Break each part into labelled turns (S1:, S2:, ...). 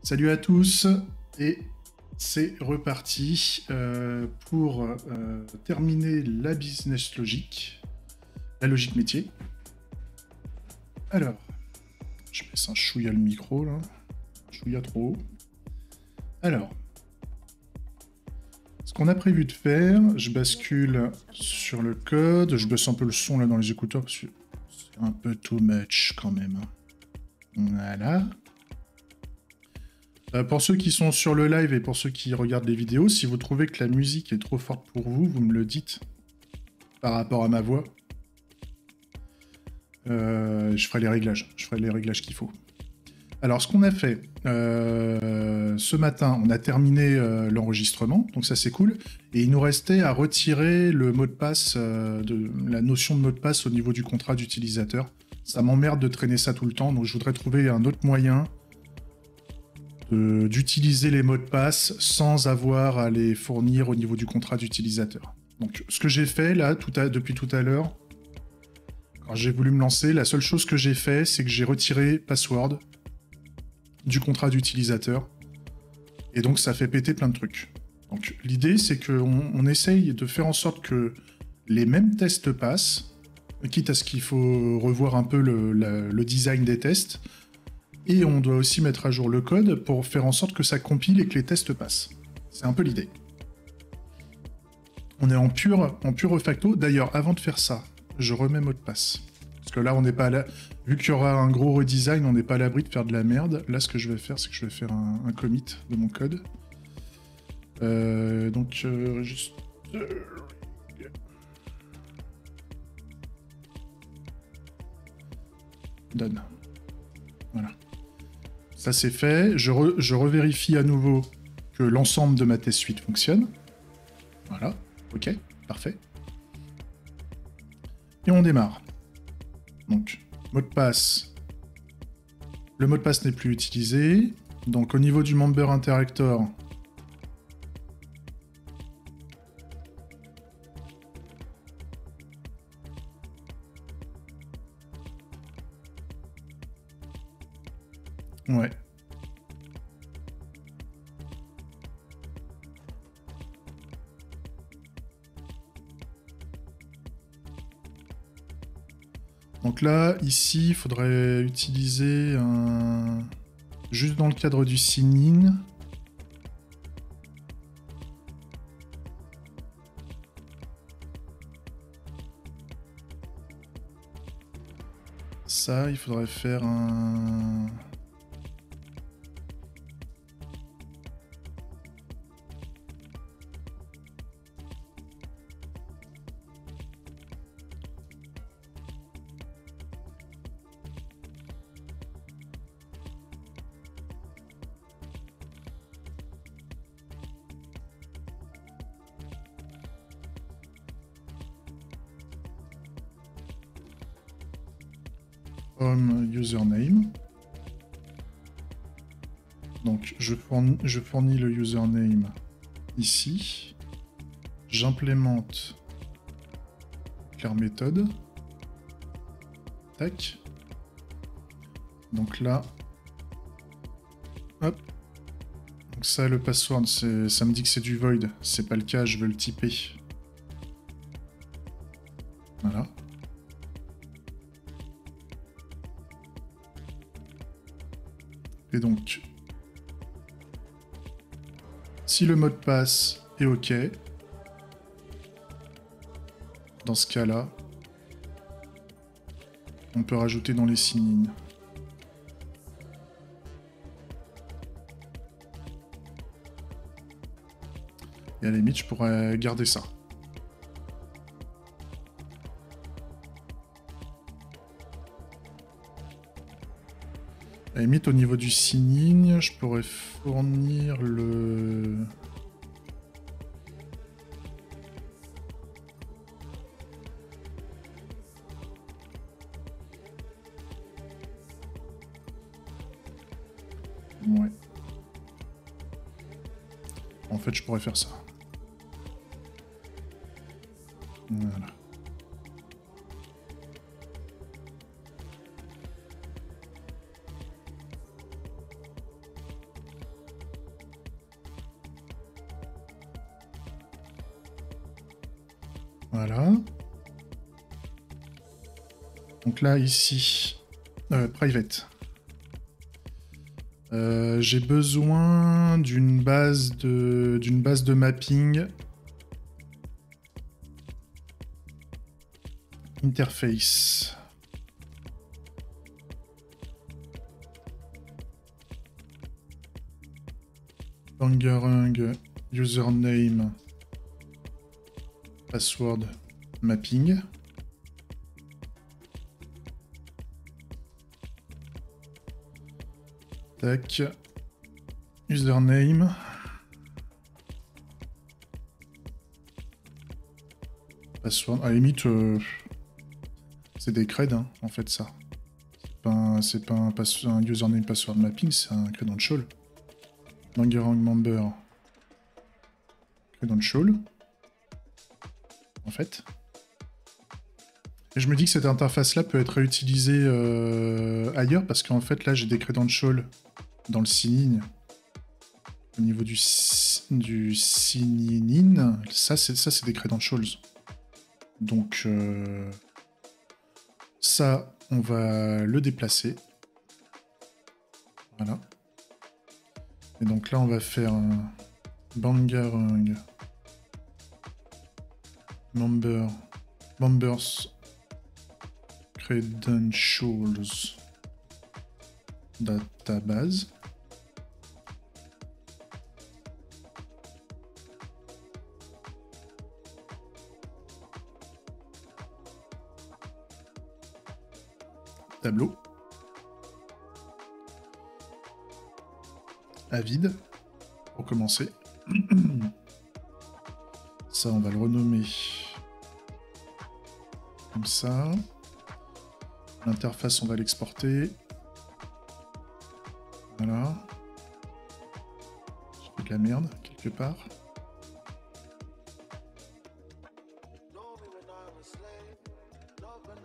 S1: Salut à tous et c'est reparti pour terminer la business logique, la logique métier. Alors, je baisse un chouïa le micro là, un chouïa trop haut. Alors, ce qu'on a prévu de faire, je bascule sur le code, je baisse un peu le son là dans les écouteurs parce que c'est un peu too much quand même. Voilà. Pour ceux qui sont sur le live et pour ceux qui regardent les vidéos, si vous trouvez que la musique est trop forte pour vous, vous me le dites par rapport à ma voix. Je ferai les réglages qu'il faut. Alors, ce qu'on a fait, ce matin, on a terminé l'enregistrement, donc ça c'est cool, et il nous restait à retirer le mot de passe, la notion de mot de passe au niveau du contrat d'utilisateur. Ça m'emmerde de traîner ça tout le temps, donc je voudrais trouver un autre moyen d'utiliser les mots de passe sans avoir à les fournir au niveau du contrat d'utilisateur. Donc ce que j'ai fait là, depuis tout à l'heure, quand j'ai voulu me lancer, la seule chose que j'ai fait, c'est que j'ai retiré password du contrat d'utilisateur, et donc ça fait péter plein de trucs. Donc l'idée, c'est qu'on essaye de faire en sorte que les mêmes tests passent, quitte à ce qu'il faut revoir un peu le design des tests, et on doit aussi mettre à jour le code pour faire en sorte que ça compile et que les tests passent. C'est un peu l'idée. On est en pur refacto. D'ailleurs, avant de faire ça, je remets mot de passe. Parce que là, on n'est pas là. Vu qu'il y aura un gros redesign, on n'est pas à l'abri de faire de la merde. Là, ce que je vais faire, c'est que je vais faire un commit de mon code. Juste... Done. Voilà. Ça c'est fait, je revérifie à nouveau que l'ensemble de ma test suite fonctionne. Voilà, ok, parfait. Et on démarre. Donc, mot de passe. Le mot de passe n'est plus utilisé. Donc au niveau du member interactor, ouais. Donc là, ici, il faudrait utiliser un... Juste dans le cadre du sign-in. Ça, il faudrait faire un... Home username. Donc je fournis le username ici. J'implémente claire méthode. Tac. Donc là, hop. Donc ça, le password, ça me dit que c'est du void. C'est pas le cas, je veux le typer. Voilà. Et donc, si le mot de passe est OK, dans ce cas-là, on peut rajouter dans les signes. Et à la limite, je pourrais garder ça. À la limite, au niveau du sign-in, je pourrais fournir le... Ouais. En fait, je pourrais faire ça. Voilà. Voilà. Donc là, ici, private. J'ai besoin d'une base de mapping interface. Bangarang username password mapping. Tac. Username. Password. À la limite, c'est des creds, hein, en fait, ça. C'est pas un username password mapping, c'est un credential. Bangarang member. Credential. En fait. Et je me dis que cette interface-là peut être réutilisée ailleurs, parce qu'en fait, là, j'ai des credentials dans le sign-in. Au niveau du sign-in, ça, c'est des credentials. Donc, ça, on va le déplacer. Voilà. Et donc là, on va faire un Bangarang members credentials database. Tableau. À vide. Pour commencer. Ça, on va le renommer comme ça. L'interface, on va l'exporter. Voilà. J'ai fait de la merde, quelque part.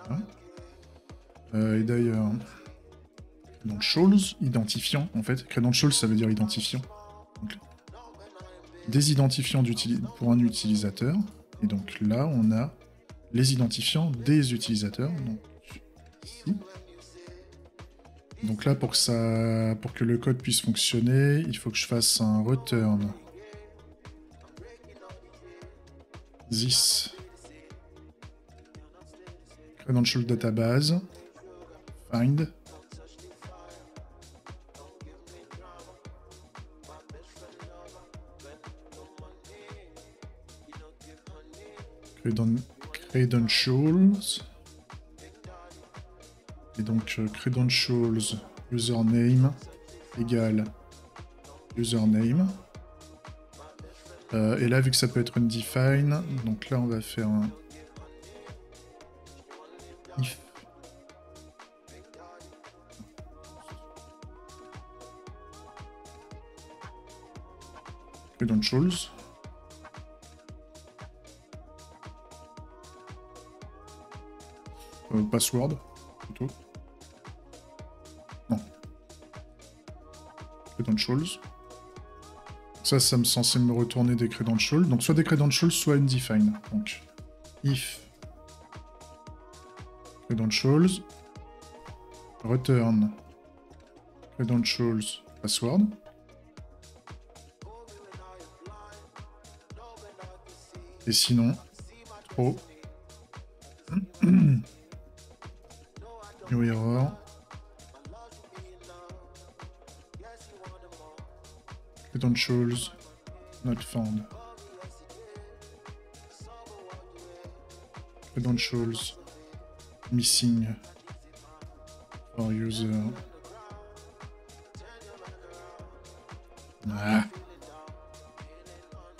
S1: Voilà. Et d'ailleurs, credentials, identifiant, en fait. Credentials, ça veut dire identifiant. Donc, des identifiants pour un utilisateur. Et donc là, on a les identifiants des utilisateurs. Donc, ici. Donc là, pour que le code puisse fonctionner, il faut que je fasse un return this credential database find credentials. Et donc credentials username égale username. Et là, vu que ça peut être une define, donc là on va faire un if credentials. Password plutôt. Non. Credentials. Ça me censé me retourner des credentials. Donc soit des credentials, soit une define. Donc if credentials return credentials password. Et sinon, trop. New error. Credentials not found. Credentials missing for user. Ah.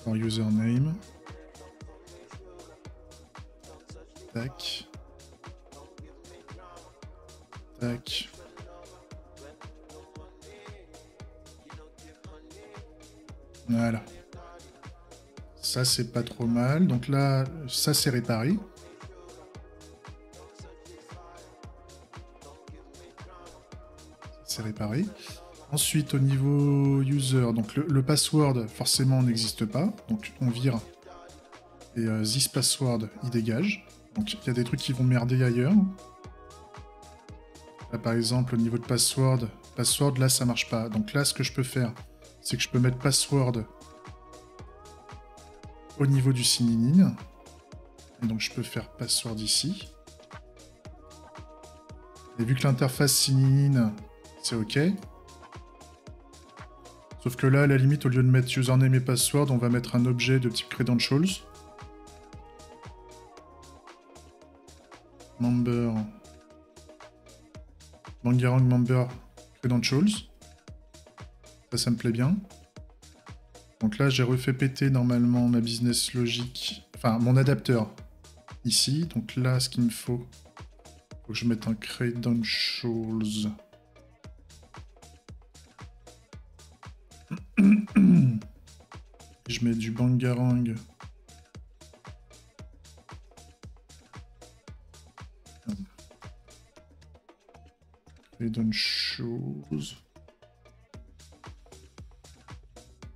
S1: For username. Tac. Tac. Voilà. Ça, c'est pas trop mal. Donc là, ça, c'est réparé. C'est réparé. Ensuite, au niveau user, donc le password, forcément, n'existe pas. Donc, on vire Et this password, il dégage. Donc il y a des trucs qui vont merder ailleurs. Là par exemple, au niveau de password, là ça marche pas. Donc là ce que je peux faire, c'est que je peux mettre password au niveau du sign-in. Et donc je peux faire password ici. Et vu que l'interface sign-in, c'est OK. Sauf que là, à la limite, au lieu de mettre username et password, on va mettre un objet de type credentials. Member. Bangarang member credentials. Ça me plaît bien. Donc là, j'ai refait péter normalement ma business logic. Enfin, mon adapteur. Ici. Donc là, ce qu'il me faut que je mette un credentials. Je mets du Bangarang. Credentials.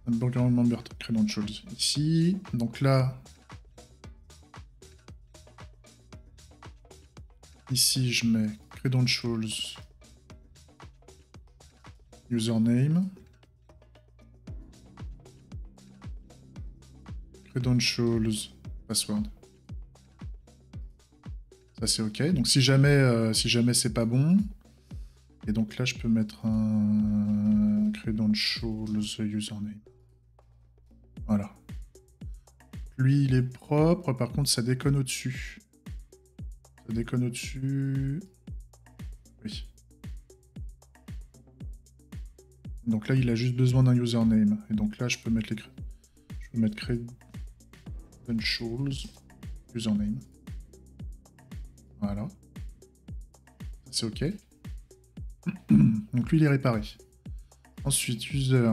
S1: Bangarang member credentials ici. Donc là. Ici, je mets credentials. Username. Credentials, password. Ça c'est OK. Donc si jamais c'est pas bon, et donc là je peux mettre un credentials username. Voilà. Lui il est propre, par contre ça déconne au-dessus. Ça déconne au-dessus. Oui. Donc là il a juste besoin d'un username. Et donc là je peux mettre credentials username. Voilà. C'est OK. Donc lui, il est réparé. Ensuite, user.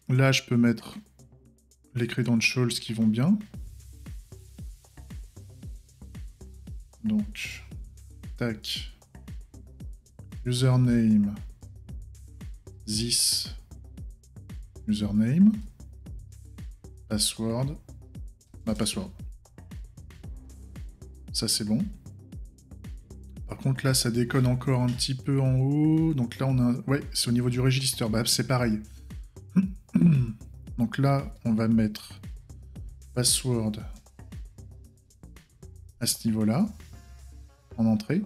S1: Là, je peux mettre les credentials qui vont bien. Donc, tac. Username. This. Username. Password. Ma password. Ça, c'est bon. Par contre, là, ça déconne encore un petit peu en haut. Donc là, on a... Ouais, c'est au niveau du register. Bah, c'est pareil. Donc là, on va mettre password à ce niveau-là, en entrée.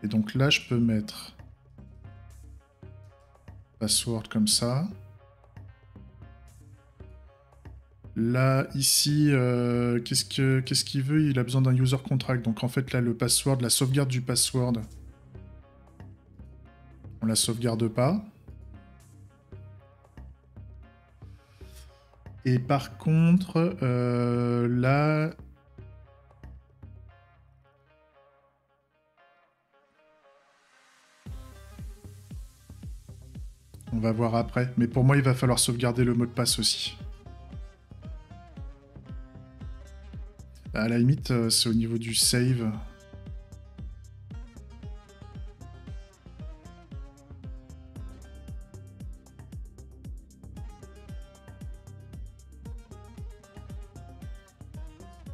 S1: Et donc là, je peux mettre password comme ça. Là, ici, qu'est-ce qu'il veut? Il a besoin d'un user contract. Donc en fait, là, le password, la sauvegarde du password, on la sauvegarde pas. Et par contre, là... On va voir après. Mais pour moi, il va falloir sauvegarder le mot de passe aussi. À la limite, c'est au niveau du save.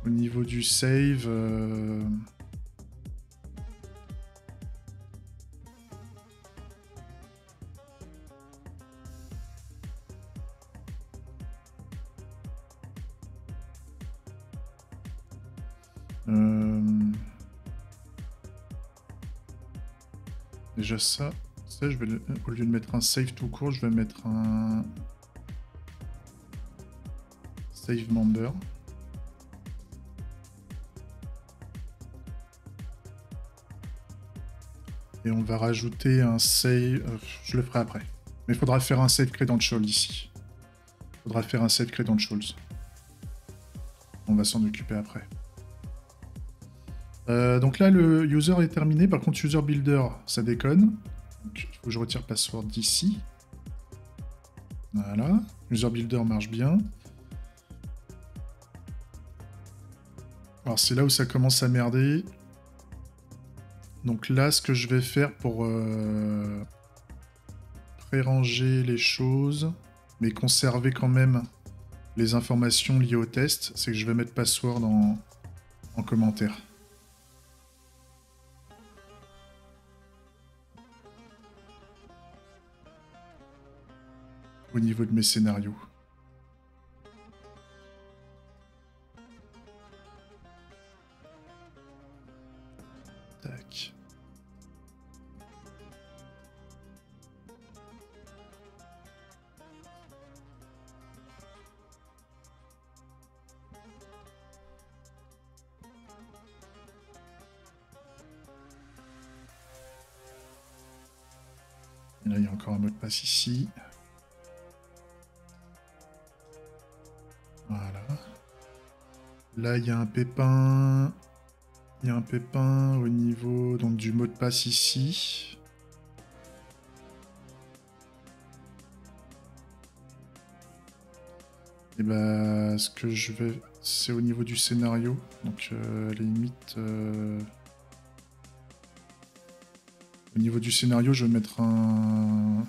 S1: Au niveau du save... Déjà ça je vais au lieu de mettre un save tout court, je vais mettre un save member. Et on va rajouter un save... je le ferai après. Mais il faudra faire un save credential ici. Il faudra faire un save credentials. On va s'en occuper après. Donc là, le user est terminé. Par contre, user builder, ça déconne. Donc, il faut que je retire password d'ici. Voilà. User builder marche bien. Alors, c'est là où ça commence à merder. Donc là, ce que je vais faire pour préranger les choses, mais conserver quand même les informations liées au test, c'est que je vais mettre password en commentaire. Au niveau de mes scénarios. Tac. Et là, il y a encore un mot de passe ici. Voilà. Là, il y a un pépin. Il y a un pépin au niveau donc, du mot de passe ici. Et bah, ce que je vais... C'est au niveau du scénario. Donc, à la limite... Au niveau du scénario, je vais mettre un...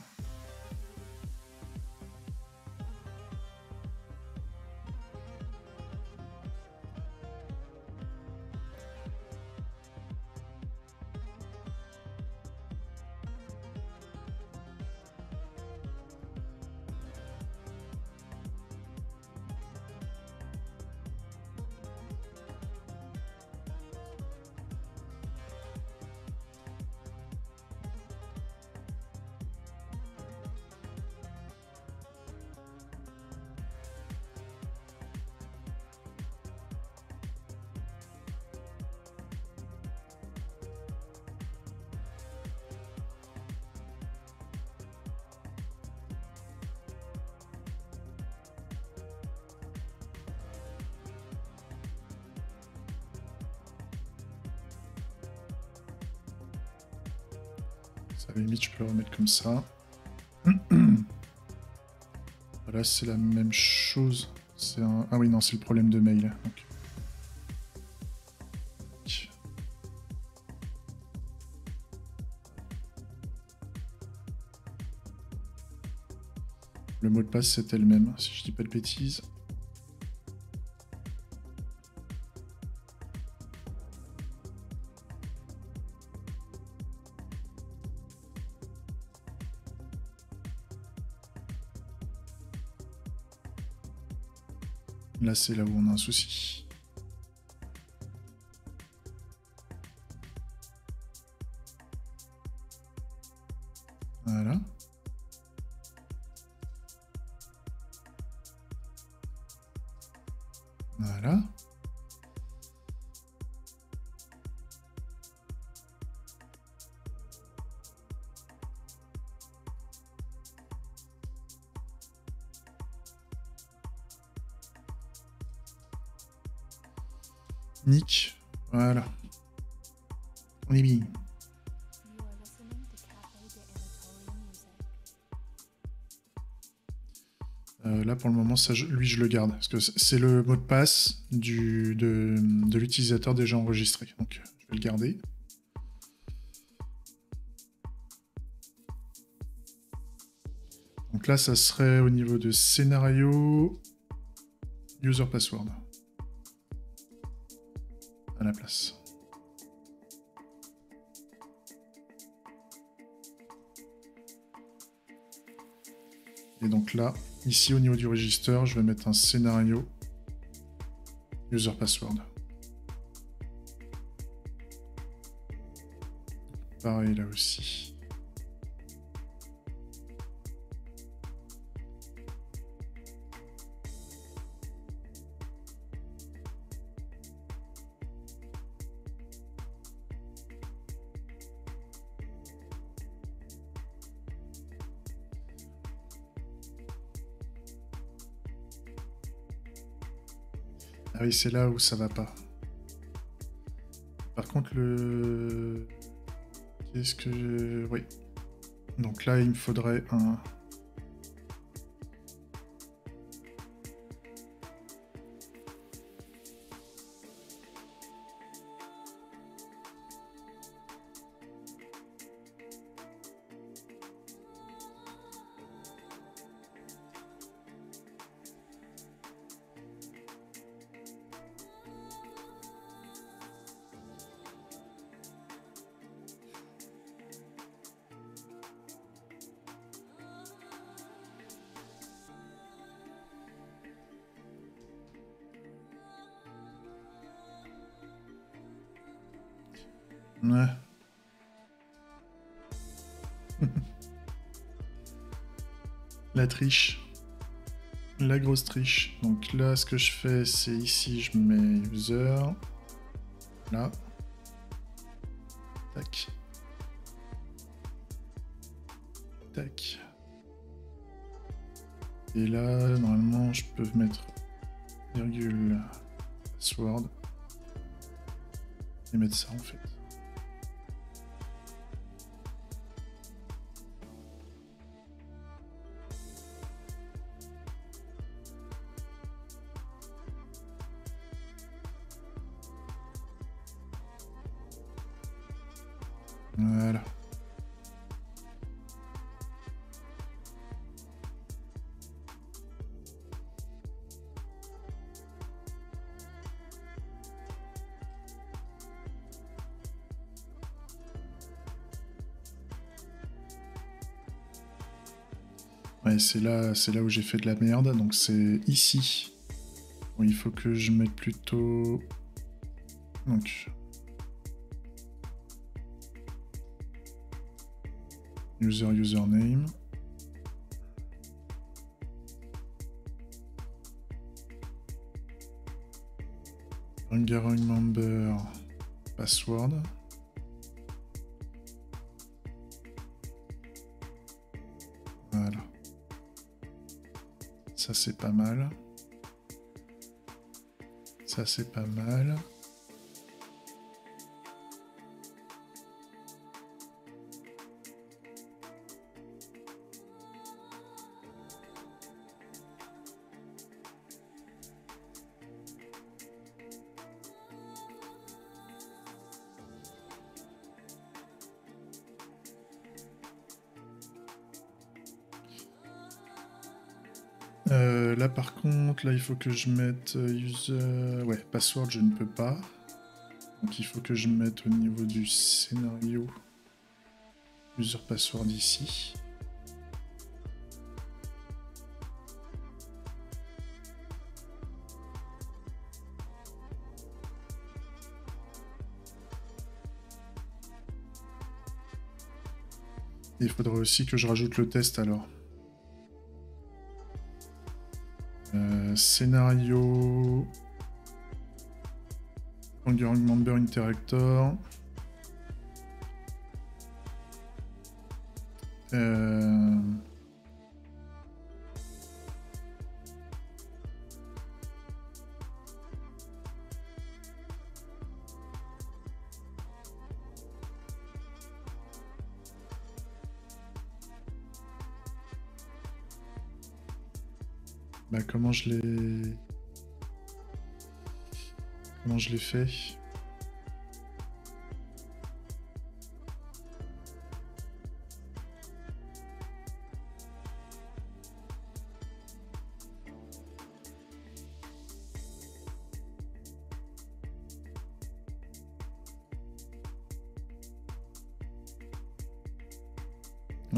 S1: À la limite, je peux le remettre comme ça. Voilà, c'est la même chose. Un... Ah oui, non, c'est le problème de mail. Okay. Le mot de passe, c'était le même, si je dis pas de bêtises. Là, c'est là où on a un souci. Voilà. Voilà. Nick. Voilà. On est bien. Là, pour le moment, ça, lui, je le garde. Parce que c'est le mot de passe de l'utilisateur déjà enregistré. Donc, je vais le garder. Donc là, ça serait au niveau de scénario, user password. À la place. Et donc là, ici au niveau du register, je vais mettre un scénario user password. Pareil là aussi. Ah oui, c'est là où ça va pas. Par contre, le... Qu'est-ce que je... Oui. Donc là, il me faudrait un... Ouais. La triche. La grosse triche. Donc là, ce que je fais, c'est ici, je mets user. Là. Tac. Tac. Et là, normalement, je peux mettre virgule password et mettre ça en fait. Voilà. Ouais, c'est là où j'ai fait de la merde, donc c'est ici. Bon, il faut que je mette plutôt... Donc... username. Ongoing member password. Voilà. Ça c'est pas mal. Ça c'est pas mal. Là par contre, là il faut que je mette user... Ouais, password je ne peux pas. Donc il faut que je mette au niveau du scénario user password ici. Et il faudrait aussi que je rajoute le test alors. Scénario... Ongoing member interactor. Bah comment je l'ai... Comment je l'ai fait?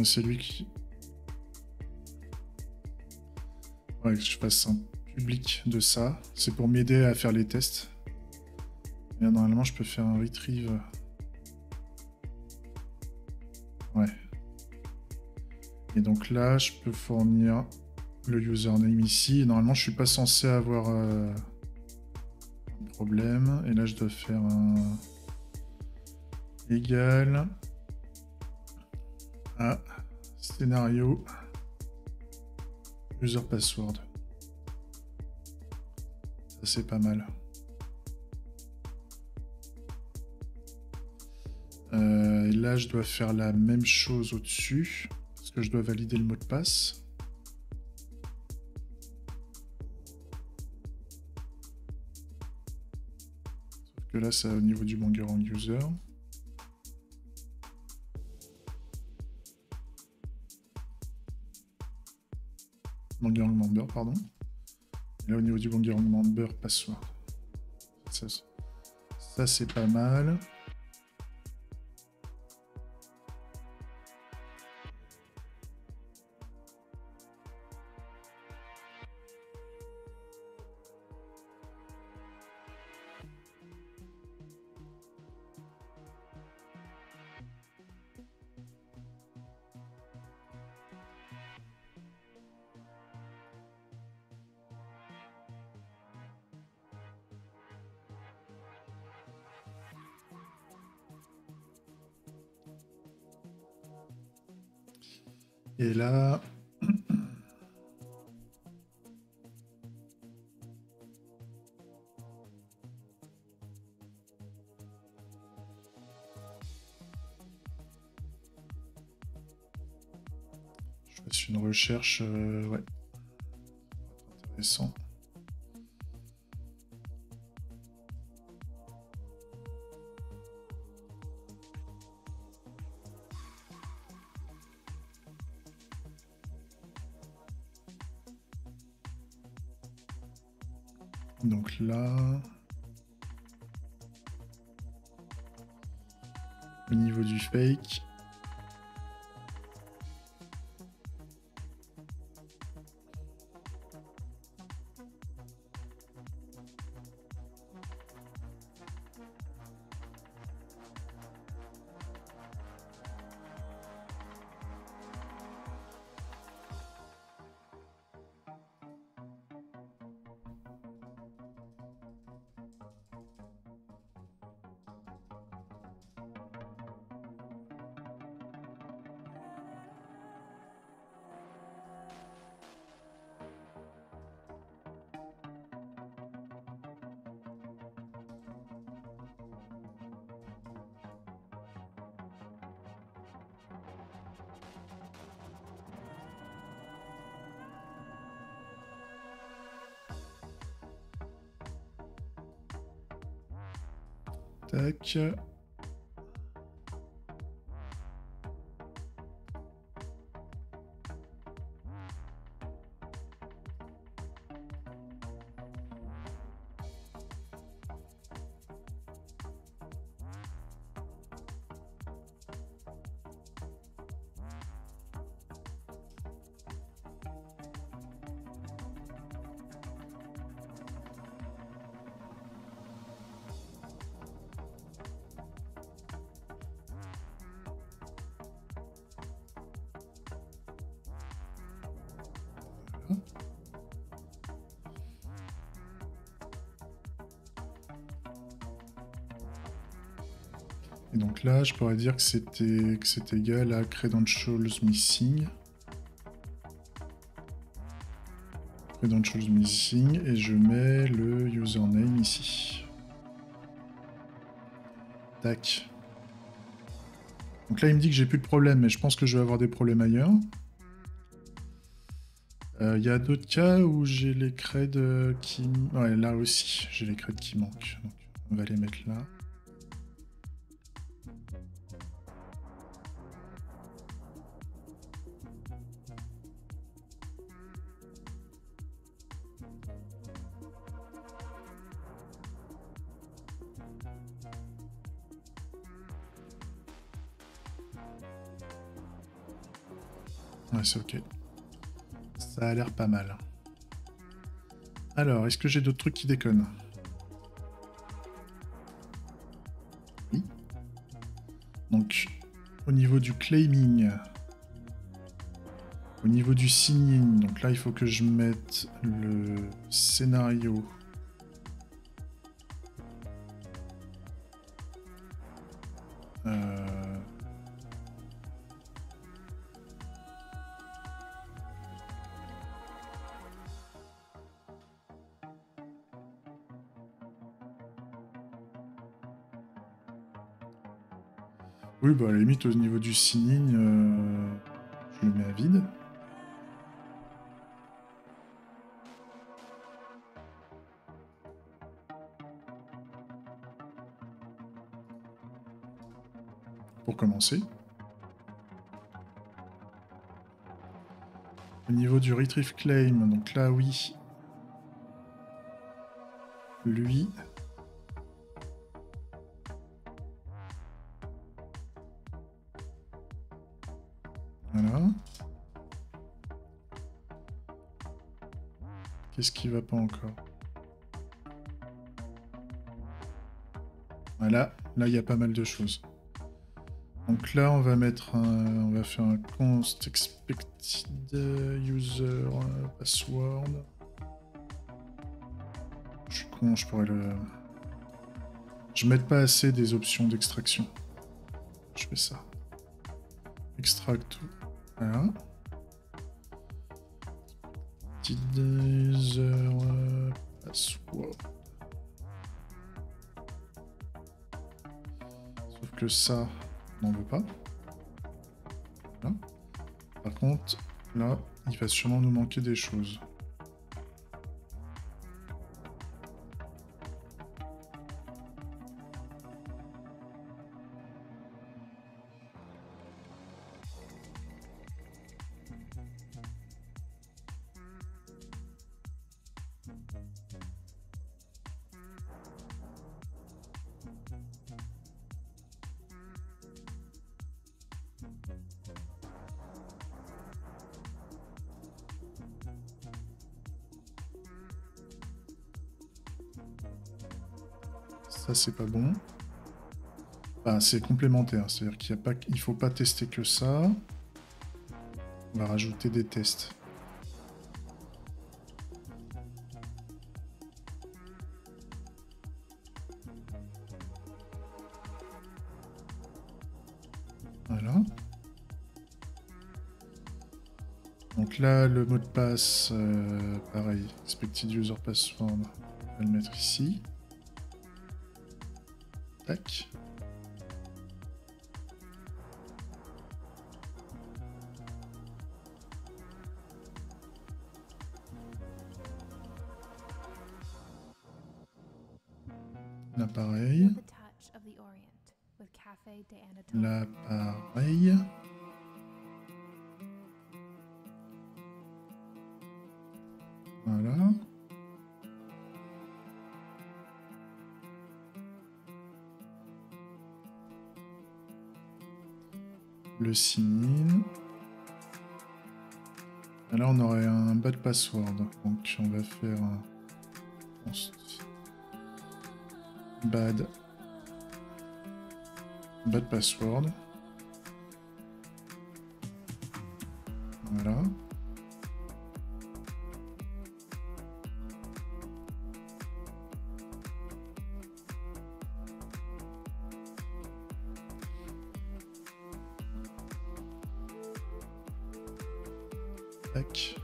S1: C'est lui qui... Ouais, que je fasse un public de ça. C'est pour m'aider à faire les tests. Et là, normalement, je peux faire un retrieve. Ouais. Et donc là, je peux fournir le username ici. Et normalement, je suis pas censé avoir un problème. Et là, je dois faire un égal à scénario user password. Ça, c'est pas mal. Et là, je dois faire la même chose au-dessus, parce que je dois valider le mot de passe. Sauf que là, c'est au niveau du Bangerang user. Bangerang member, pardon. Et là, au niveau du Bangerang member, password. Ça c'est pas mal. Et là... je fasse une recherche... ouais. Intéressant. Donc là, au niveau du fake, tac. Et donc là, je pourrais dire que c'est égal à credentials missing. Credentials missing, et je mets le username ici. Tac. Donc là, il me dit que j'ai plus de problème, mais je pense que je vais avoir des problèmes ailleurs. Il y a d'autres cas où j'ai les creds qui... Ouais, là aussi, j'ai les creds qui manquent. Donc, on va les mettre là. Ouais, c'est ok. Ça a l'air pas mal. Alors, est-ce que j'ai d'autres trucs qui déconnent? Oui. Donc, au niveau du claiming, au niveau du signing, donc là, il faut que je mette le scénario. Oui, bah à la limite, au niveau du signing, je le mets à vide. Pour commencer. Au niveau du retrieve claim, donc là, oui. Lui. Voilà. Qu'est-ce qui va pas encore? Voilà, là, il y a pas mal de choses. Donc là, on va mettre on va faire un const expected user password. Je suis con, je pourrais le... Je mets pas assez des options d'extraction. Je fais ça. Extract. Voilà. User password. Sauf que ça, on n'en veut pas. Voilà. Par contre, là, il va sûrement nous manquer des choses. Ça, c'est pas bon. Enfin, c'est complémentaire, c'est-à-dire qu'il ne faut pas tester que ça. On va rajouter des tests. Voilà. Donc là, le mot de passe, pareil, expected user password, on va le mettre ici. Tac. Là, pareil. Là, pareil. Voilà. Le sign-in. Là, on aurait un bad password. Donc, on va faire un bad password. Voilà. Tac.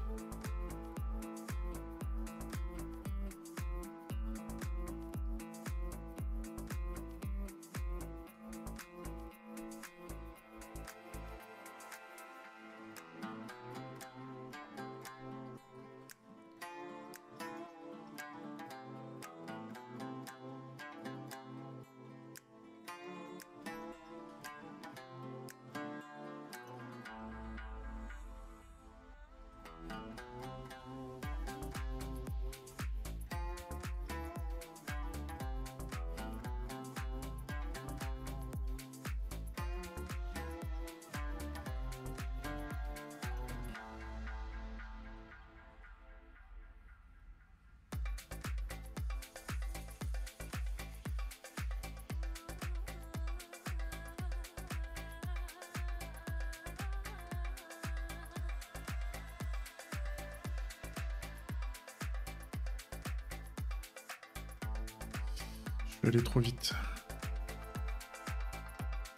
S1: Je vais aller trop vite.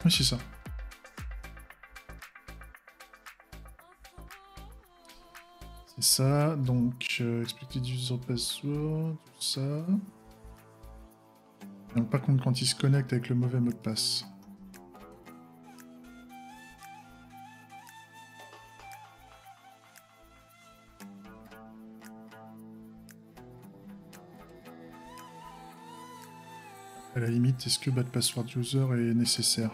S1: Oui, c'est ça. C'est ça, donc expected user password, tout ça. Donc par contre, quand il se connecte avec le mauvais mot de passe. À la limite, est-ce que bad password user est nécessaire?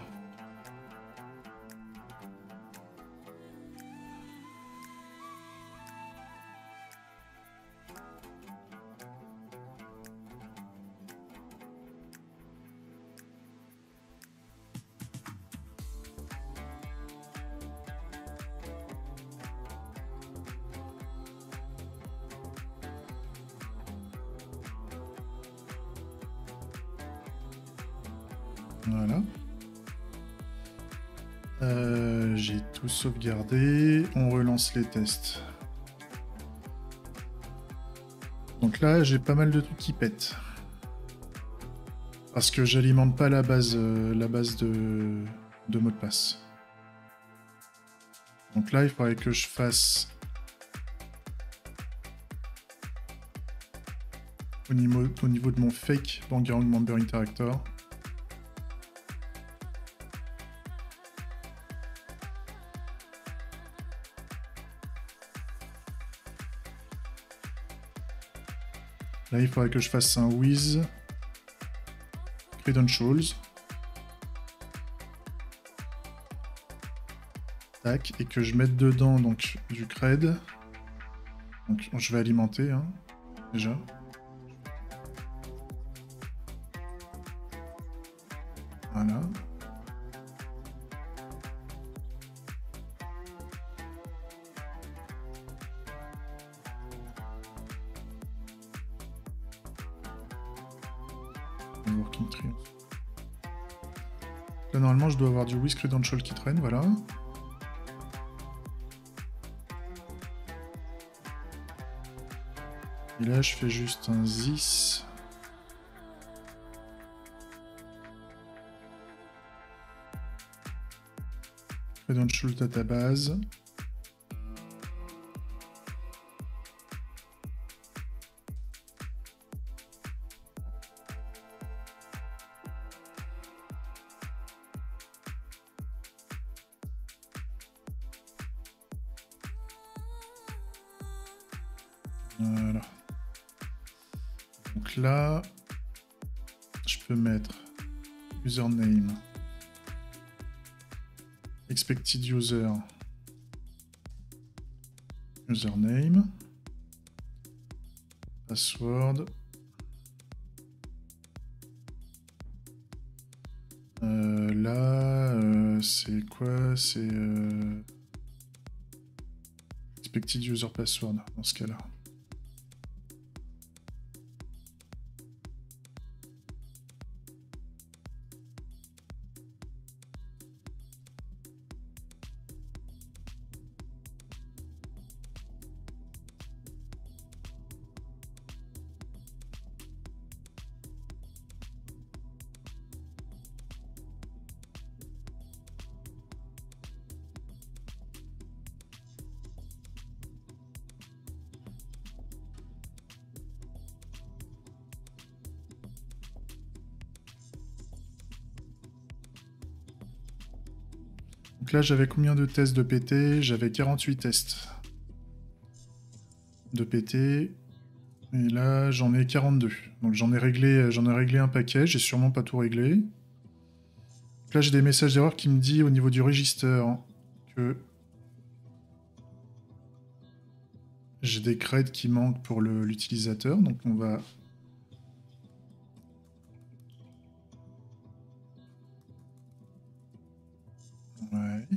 S1: Voilà. J'ai tout sauvegardé. On relance les tests. Donc là, j'ai pas mal de trucs qui pètent. Parce que j'alimente pas la base de mot de passe. Donc là, il faudrait que je fasse au niveau de mon fake Bangarang Member Interactor. Là, il faudrait que je fasse un with credentials. Tac, et que je mette dedans donc du cred. Donc je vais alimenter hein, déjà. Voilà. Working tree. Là normalement je dois avoir du with credential qui traîne, voilà. Et là je fais juste un this. Credential database. Voilà. Donc là, je peux mettre username, expected user, username, password, là, c'est quoi? C'est expected user password dans ce cas-là. Donc là, j'avais combien de tests de PT? J'avais 48 tests de PT. Et là, j'en ai 42. Donc j'en ai réglé un paquet. J'ai sûrement pas tout réglé. Donc là, j'ai des messages d'erreur qui me disent au niveau du register que j'ai des creds qui manquent pour l'utilisateur. Donc on va... Ouais.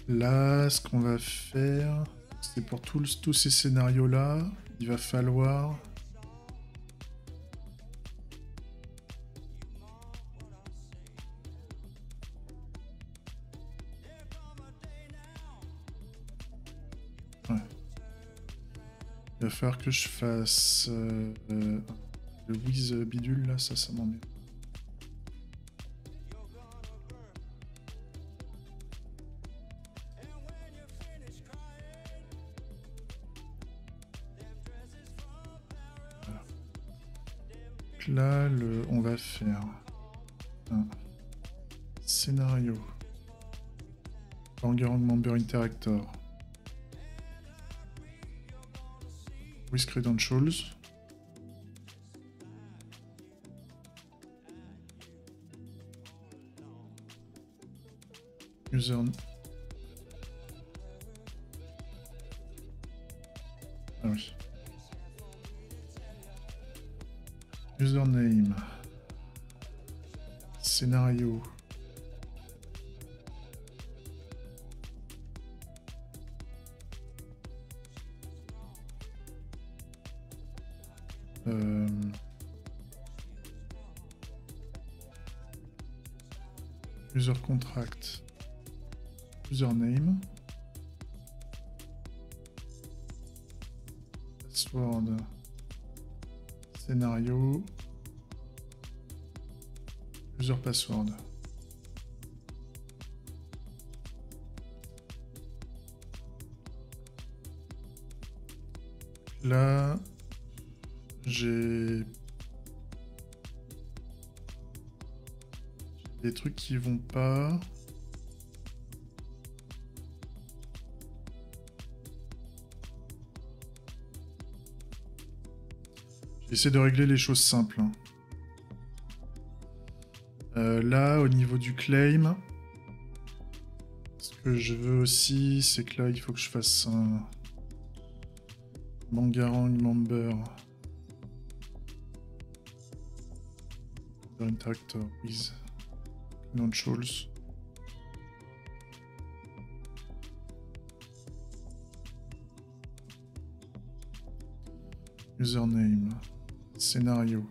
S1: Là, ce qu'on va faire, c'est pour tous ces scénarios-là, il va falloir... Ouais. Il va falloir que je fasse le with bidule, là, ça m'emmerde. Là, on va faire un scénario Bangarang Member Interactor with credentials. User... Ah oui. Username, scénario, user contract, username, password, scénario, User password. Là, j'ai des trucs qui vont pas. J'essaie de régler les choses simples. Là, au niveau du claim, ce que je veux aussi, c'est que là, il faut que je fasse un Bangarang member interactor with credentials. Username, scénario.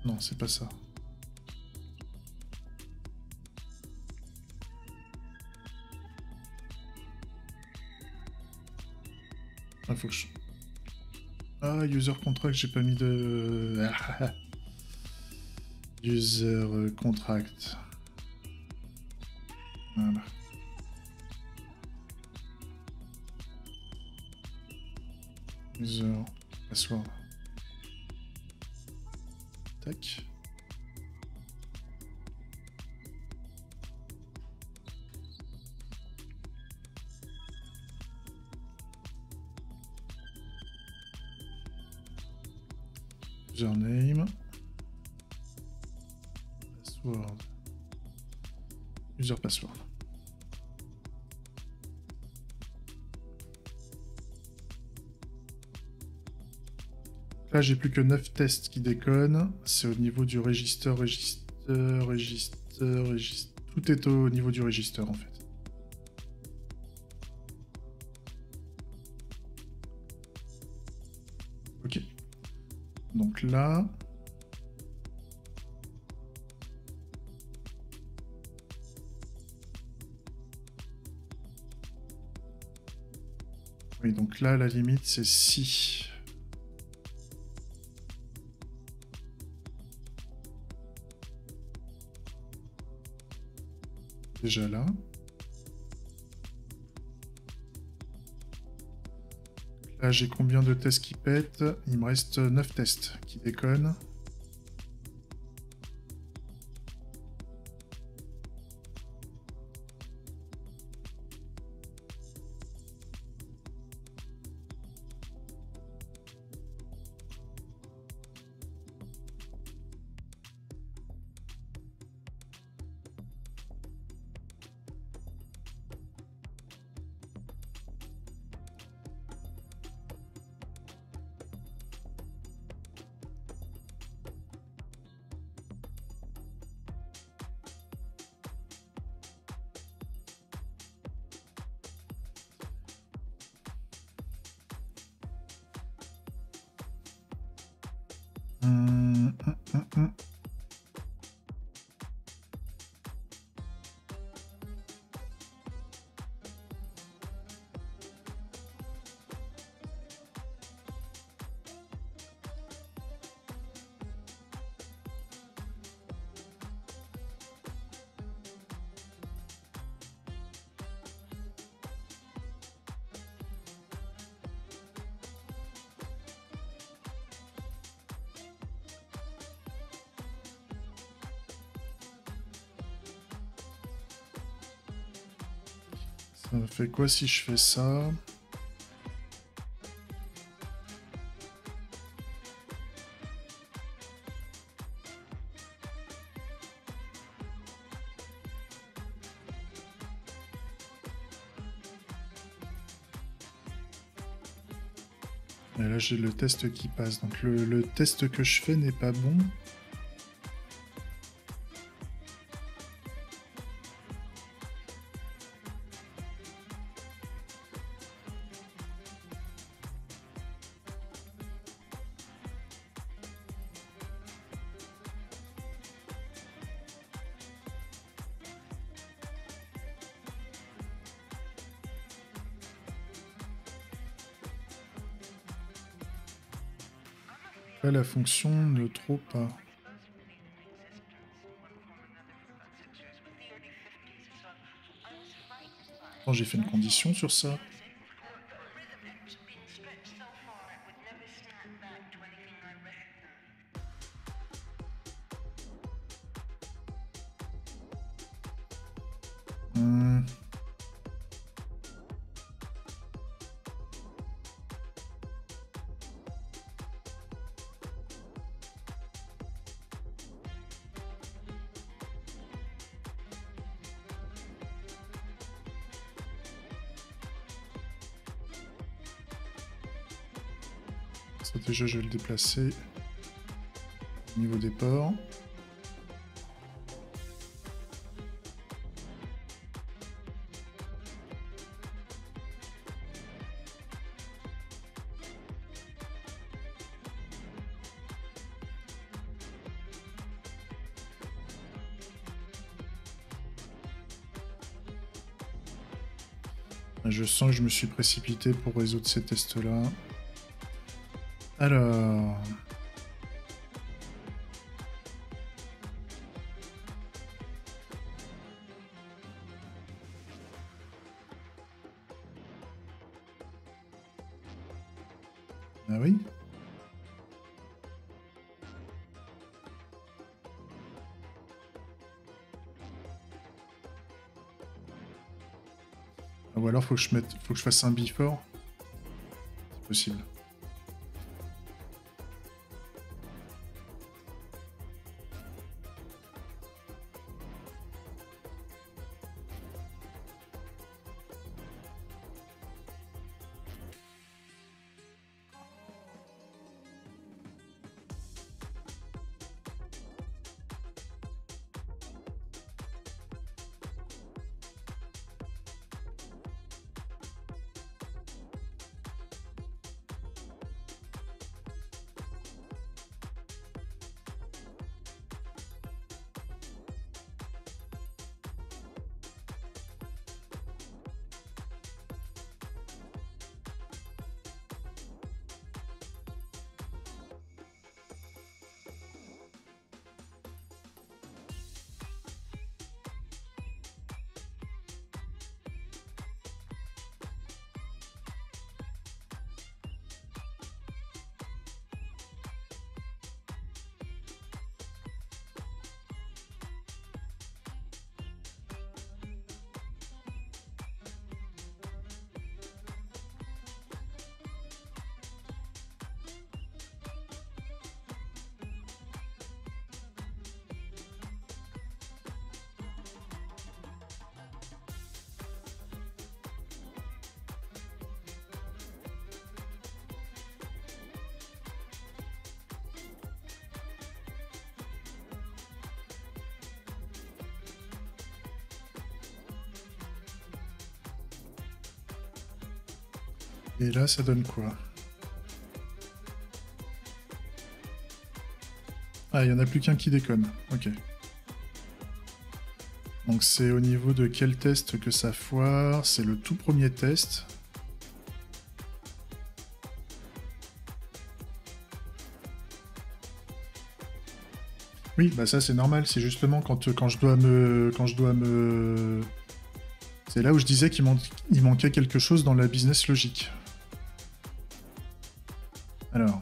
S1: Non, c'est pas ça. Ah, faut que je... Ah, user contract, j'ai pas mis de... User contract. Voilà. User password. Tac. Username. Password. User password. Là, j'ai plus que 9 tests qui déconnent. C'est au niveau du register. Tout est au niveau du register, en fait. Ok. Donc là... Oui, donc là, la limite, c'est si... Déjà là. Là, j'ai combien de tests qui pètent? Il me reste 9 tests qui déconnent. Ça fait quoi si je fais ça? Et là j'ai le test qui passe, donc le test que je fais n'est pas bon. Là, la fonction ne trop pas. Attends, j'ai fait une condition sur ça. Ça déjà, je vais le déplacer au niveau des ports. Je sens que je me suis précipité pour résoudre ces tests-là. Alors... Ah oui? Ou alors faut que je fasse un before. C'est possible. Et là, ça donne quoi? Ah, il n'y en a plus qu'un qui déconne. Ok. Donc c'est au niveau de quel test que ça foire? C'est le tout premier test. Oui, bah ça c'est normal. C'est justement quand je dois me... C'est là où je disais qu'il manquait quelque chose dans la business logique. Alors...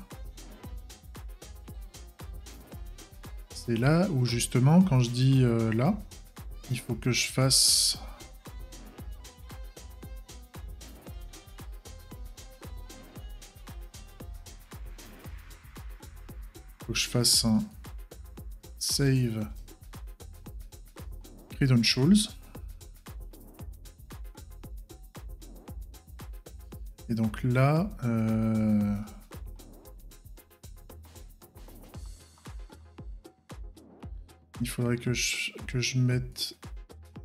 S1: C'est là où justement, quand je dis là, il faut que je fasse... Faut que je fasse un save credentials. Et donc là... il faudrait que je mette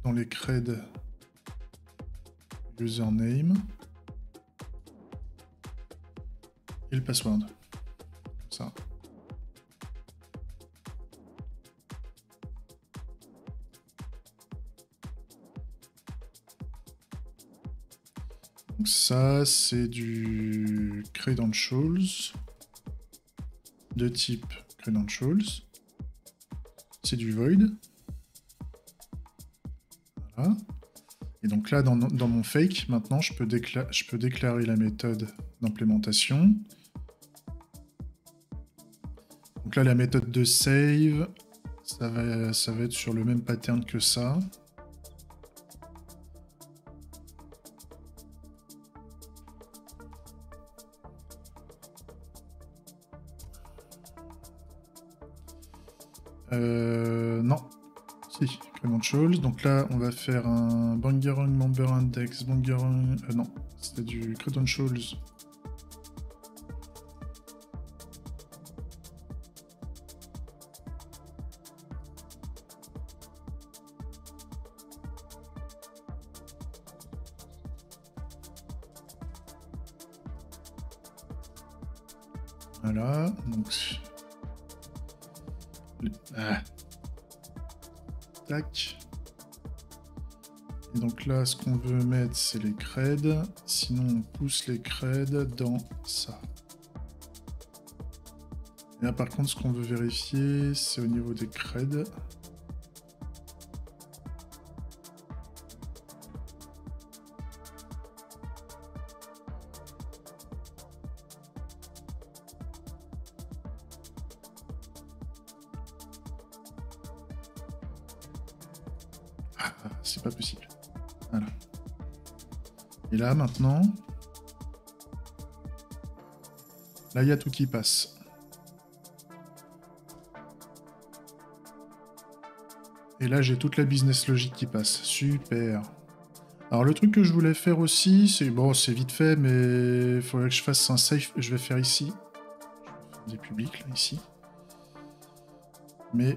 S1: dans les creds username et le password. Comme ça. Donc ça, c'est du credentials. de type credentials. C'est du void. Voilà. Et donc là, dans mon fake, maintenant, je peux déclarer la méthode d'implémentation. Donc là, la méthode de save, ça va être sur le même pattern que ça. Non. Si, credentials. Donc là, on va faire un Bangarang member index, Bangarang... non, c'était du credentials. Voilà, donc... Tac. Et donc là, ce qu'on veut mettre, c'est les creds. Sinon, on pousse les creds dans ça. Et là, par contre, ce qu'on veut vérifier, c'est au niveau des creds. C'est pas possible. Voilà. Et là, maintenant... Là, il y a tout qui passe. Et là, j'ai toute la business logic qui passe. Super. Alors, le truc que je voulais faire aussi, c'est... Bon, c'est vite fait, mais il faudrait que je fasse un safe. Je vais faire ici. Je vais faire des publics, là, ici. Mais...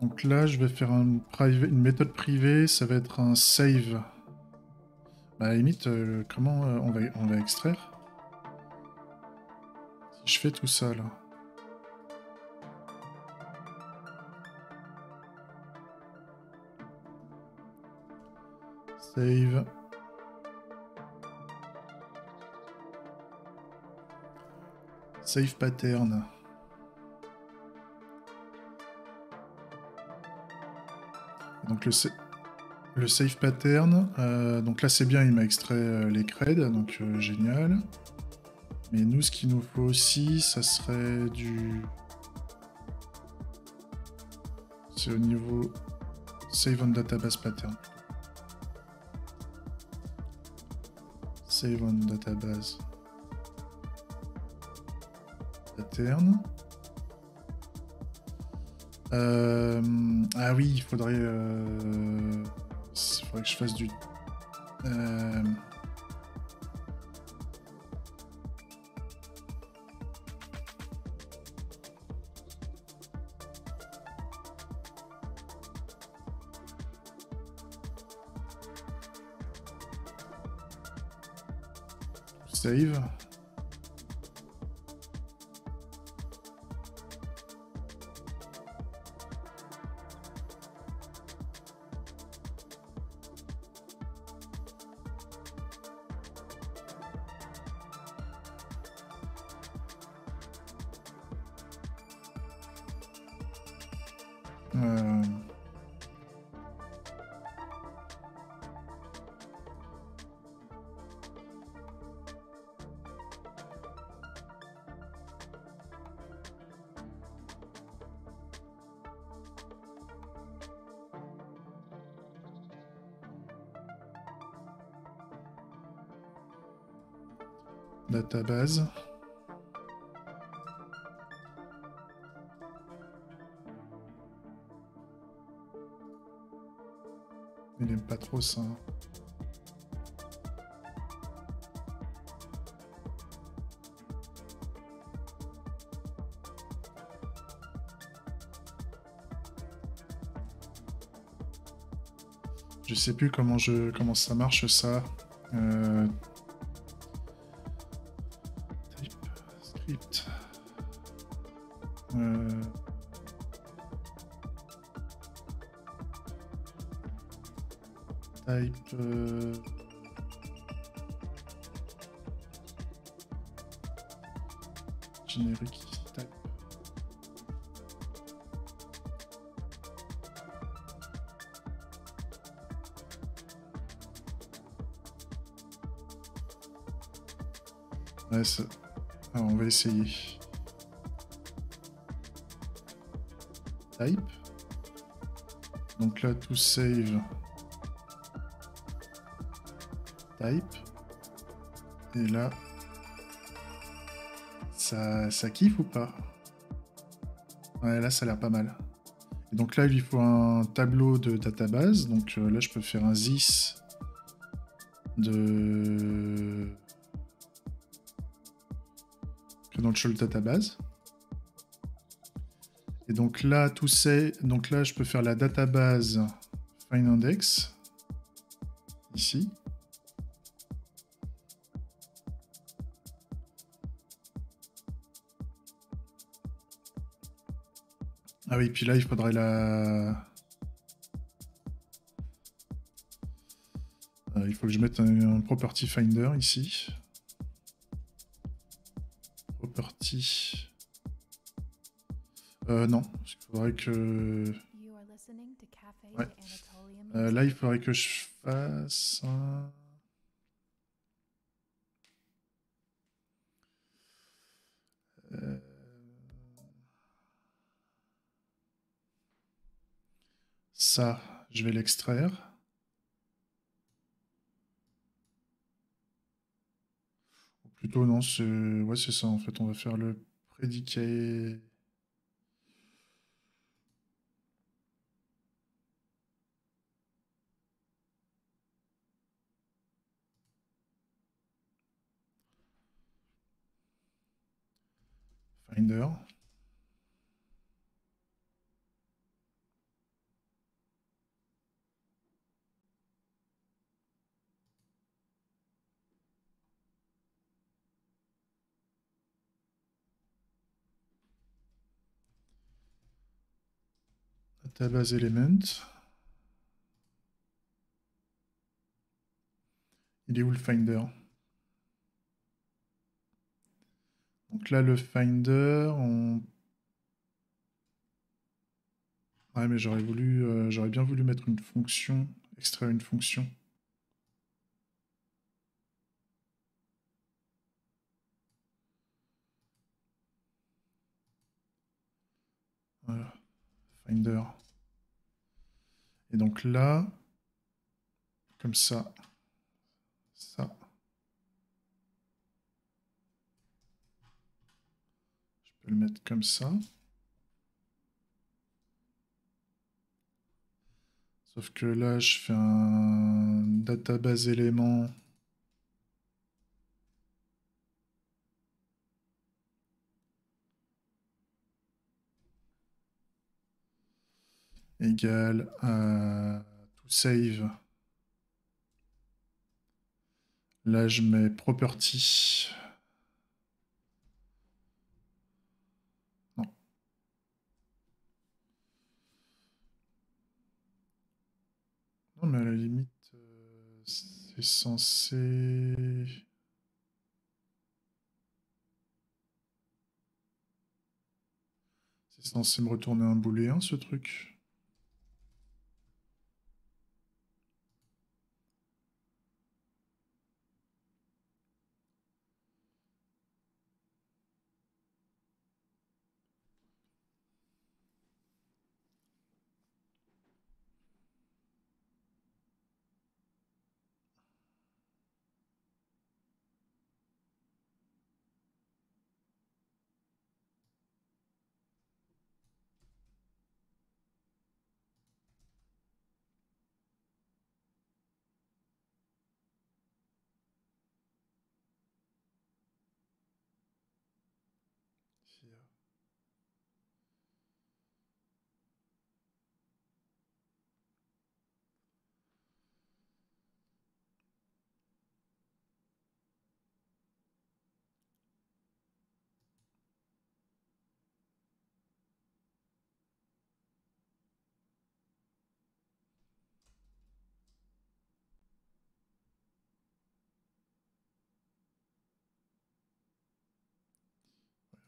S1: Donc là, je vais faire une méthode privée, ça va être un save. Bah, à la limite, comment on va extraire? Si je fais tout ça, là. Save. Save pattern. Donc le save pattern, donc là c'est bien, il m'a extrait les creds, donc génial. Mais nous, ce qu'il nous faut aussi, ça serait du... C'est au niveau save on database pattern. Save on database pattern. Ah oui, il faudrait que je fasse du... Save. Database. Il aime pas trop ça. Je sais plus comment ça marche ça. Type script. Type. Générique type. Ouais, ça... Alors, on va essayer. Type. Donc là, tout save. Type. Et là, ça kiffe ou pas? Ouais, là, ça a l'air pas mal. Et donc là, il lui faut un tableau de database. Donc là, je peux faire un this de credential database. Et donc là, tout c'est... Donc là, je peux faire la database find index. Ici. Ah oui, puis là, il faudrait la... il faut que je mette un property finder ici. Property... non, parce qu'il faudrait que... Ouais. Là, il faudrait que je fasse un... Ça, je vais l'extraire. Ou plutôt, non, c'est... Ouais, c'est ça, en fait. On va faire le prédicat... Finder. Database element. Il est où le finder? Donc là, le finder, on... Ouais, mais j'aurais voulu, j'aurais bien voulu mettre une fonction, extraire une fonction. Voilà, finder. Et donc là, comme ça, ça. Je peux le mettre comme ça. Sauf que là, je fais un database élément égal à to save. Là, je mets property. Non. Non, mais à la limite, c'est censé... C'est censé me retourner un booléen, ce truc.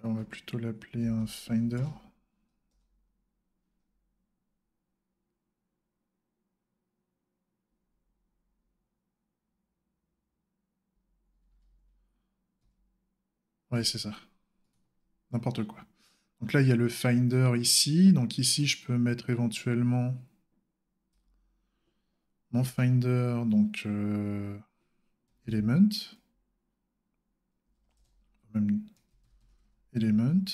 S1: on va plutôt l'appeler un finder. Ouais, c'est ça. N'importe quoi. Donc là, il y a le finder ici. Donc ici, je peux mettre éventuellement mon finder, donc element. Même element.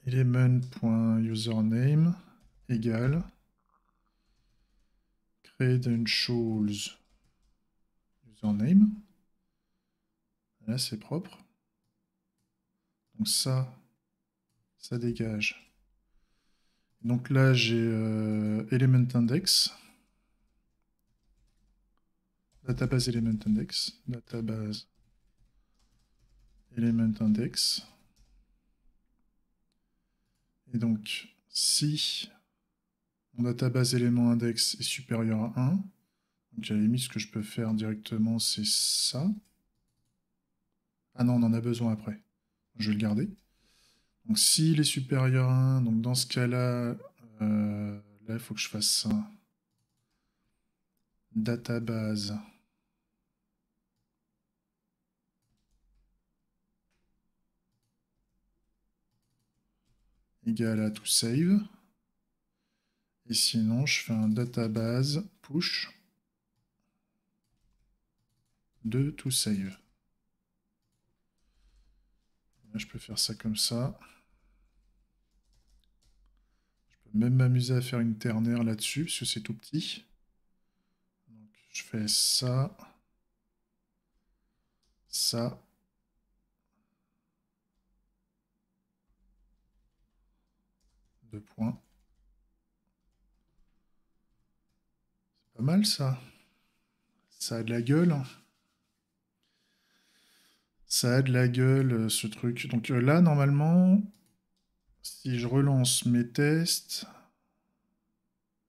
S1: Element.username égale credentials username. Là, c'est propre. Donc ça dégage. Donc là, j'ai element index. Database element index. Database element index. Et donc, si mon database élément index est supérieur à 1, donc à la limite, ce que je peux faire directement, c'est ça. Ah non, on en a besoin après. Je vais le garder. Donc s'il est supérieur à 1, donc dans ce cas-là, là, il faut que je fasse ça. Database. Égale à toSave. Et sinon, je fais un database push de toSave. Là, je peux faire ça comme ça. Je peux même m'amuser à faire une ternaire là-dessus, parce que c'est tout petit. Donc, je fais ça. Ça. Deux points. C'est pas mal ça. Ça a de la gueule. Ça a de la gueule ce truc. Donc là, normalement, si je relance mes tests,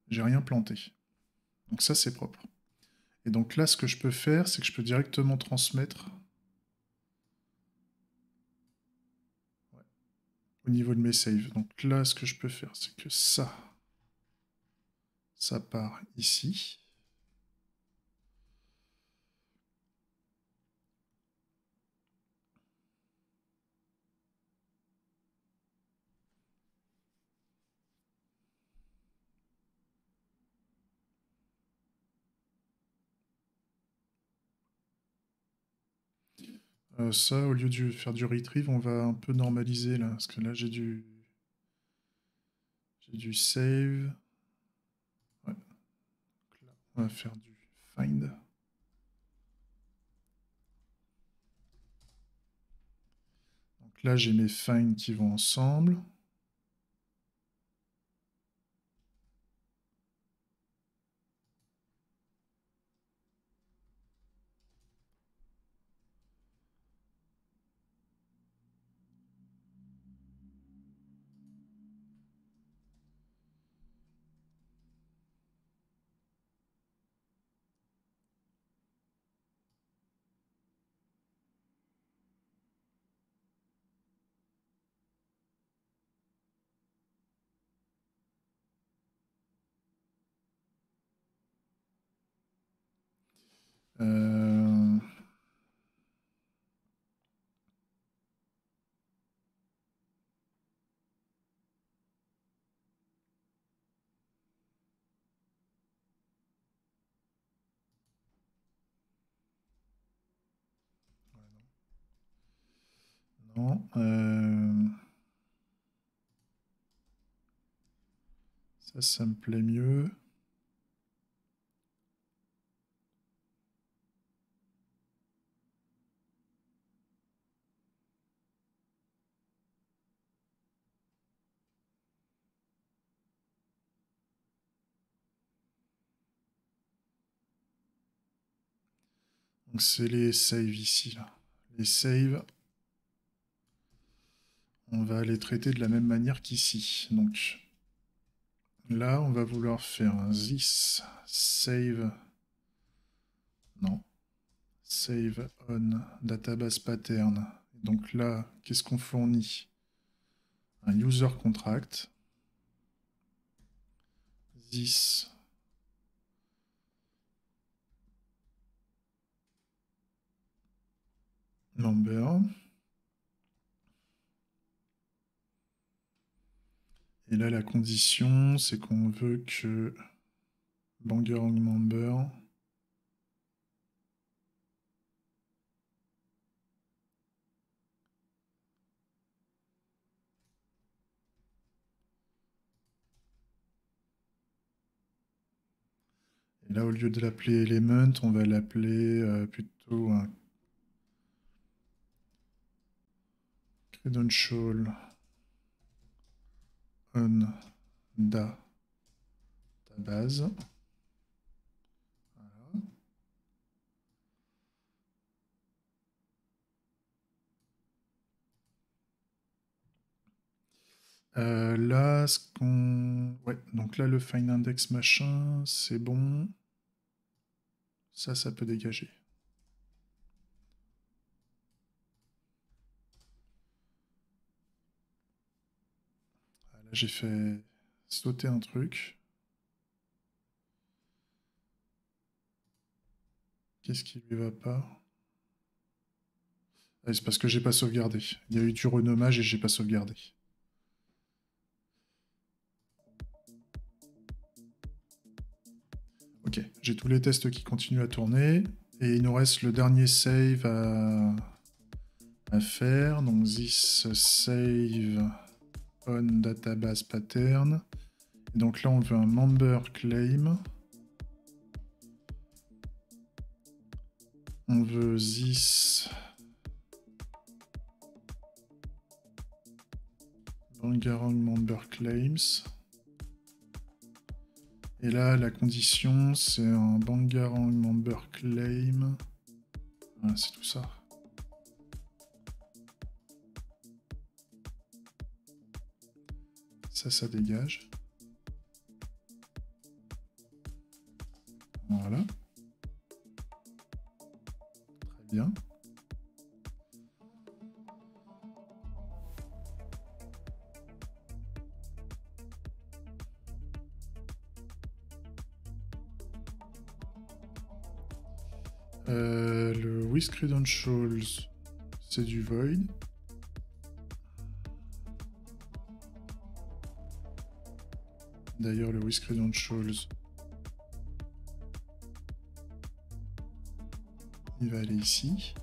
S1: j'ai rien planté. Donc ça, c'est propre. Et donc là, ce que je peux faire, c'est que je peux directement transmettre au niveau de mes saves. Donc là, ce que je peux faire, c'est que ça part ici. Ça, au lieu de faire du retrieve, on va un peu normaliser là, parce que là j'ai du save. Ouais. Donc là, on va faire du find. Donc là, j'ai mes find qui vont ensemble. Euh... Non. Ça me plaît mieux. Donc c'est les saves ici, là. Les saves, on va les traiter de la même manière qu'ici. Donc là, on va vouloir faire un this save Non. Save on database pattern. Donc là, qu'est-ce qu'on fournit? Un user contract. This number. Et là, la condition, c'est qu'on veut que Bangarang member et là, au lieu de l'appeler element, on va l'appeler plutôt un credential on database. Là, ce qu'on... Ouais, donc là, le find index machin, c'est bon. Ça peut dégager. Ah, là, j'ai fait sauter un truc. Qu'est-ce qui lui va pas? Ah, c'est parce que j'ai pas sauvegardé. Il y a eu du renommage et j'ai pas sauvegardé. Ok, j'ai tous les tests qui continuent à tourner. Et il nous reste le dernier save à faire. Donc this save on database pattern. Et donc là, on veut un member claim. On veut this Bangarang member claims. Et là, la condition, c'est un Bangarang member claim. Voilà, c'est tout ça. Ça dégage. Voilà. Très bien. Le with credentials, c'est du void. D'ailleurs, le with credentials, il va aller ici.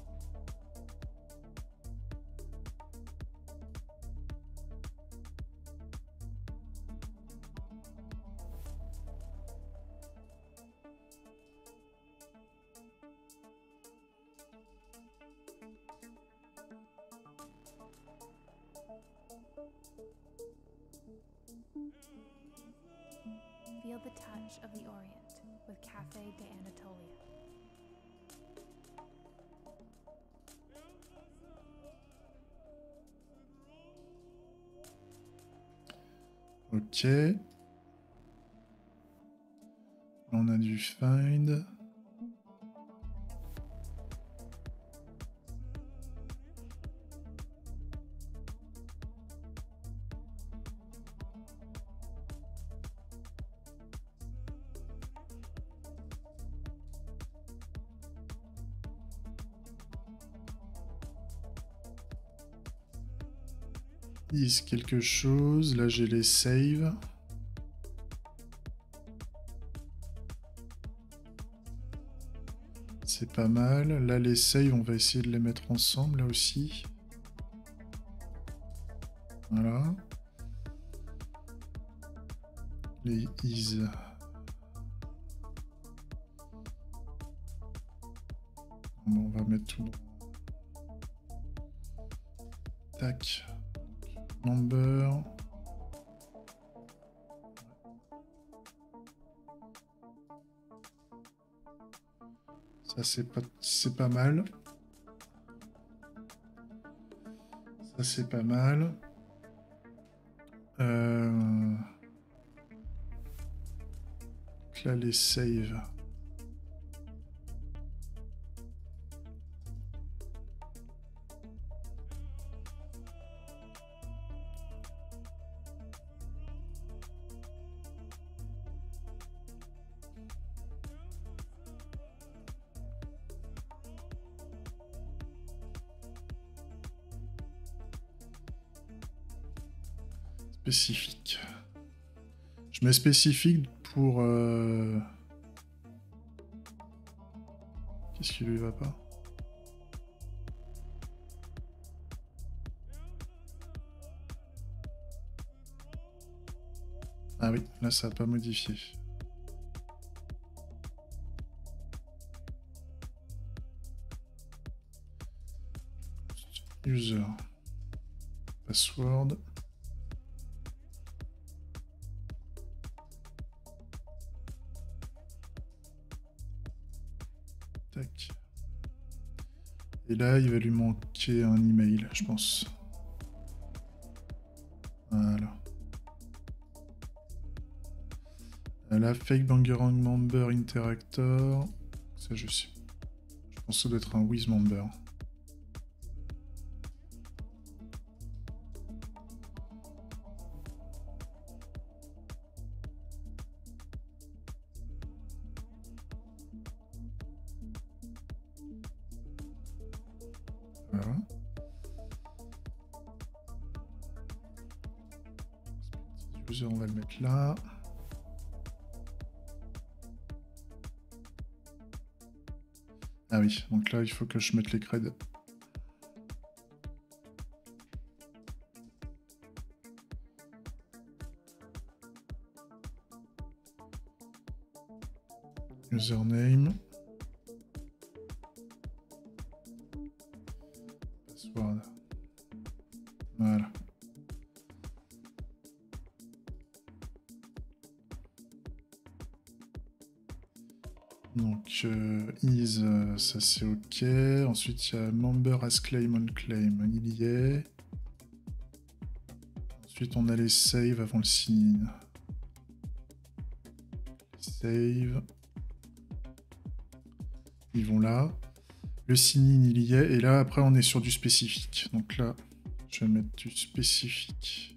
S2: Feel the touch of the Orient with Café de Anatolia.
S1: Ok. On a du find. Is quelque chose. Là, j'ai les saves. C'est pas mal. Là, les saves, on va essayer de les mettre ensemble, là aussi. Voilà. Les is. Bon, on va mettre tout dans... Tac. Number. Ça, c'est pas mal. Ça, c'est pas mal. Donc là, les saves. Spécifique. Je mets spécifique pour... Qu'est-ce qui lui va pas? Ah oui, là ça n'a pas modifié. User. Password. Tac. Et là, il va lui manquer un email, je pense. Voilà. Là, fake background member interactor. Ça, je sais. Je pense que ça doit être un with member. Voilà. User, on va le mettre là. Ah oui, donc là, il faut que je mette les creds. Username. Password. Voilà. Donc, is, ça c'est OK. Ensuite, il y a member as claim on claim. Il y est. Ensuite, on a les save avant le sign-in. Save. Ils vont là. Le sign-in, il y est. Et là, après, on est sur du spécifique. Donc là, je vais mettre du spécifique.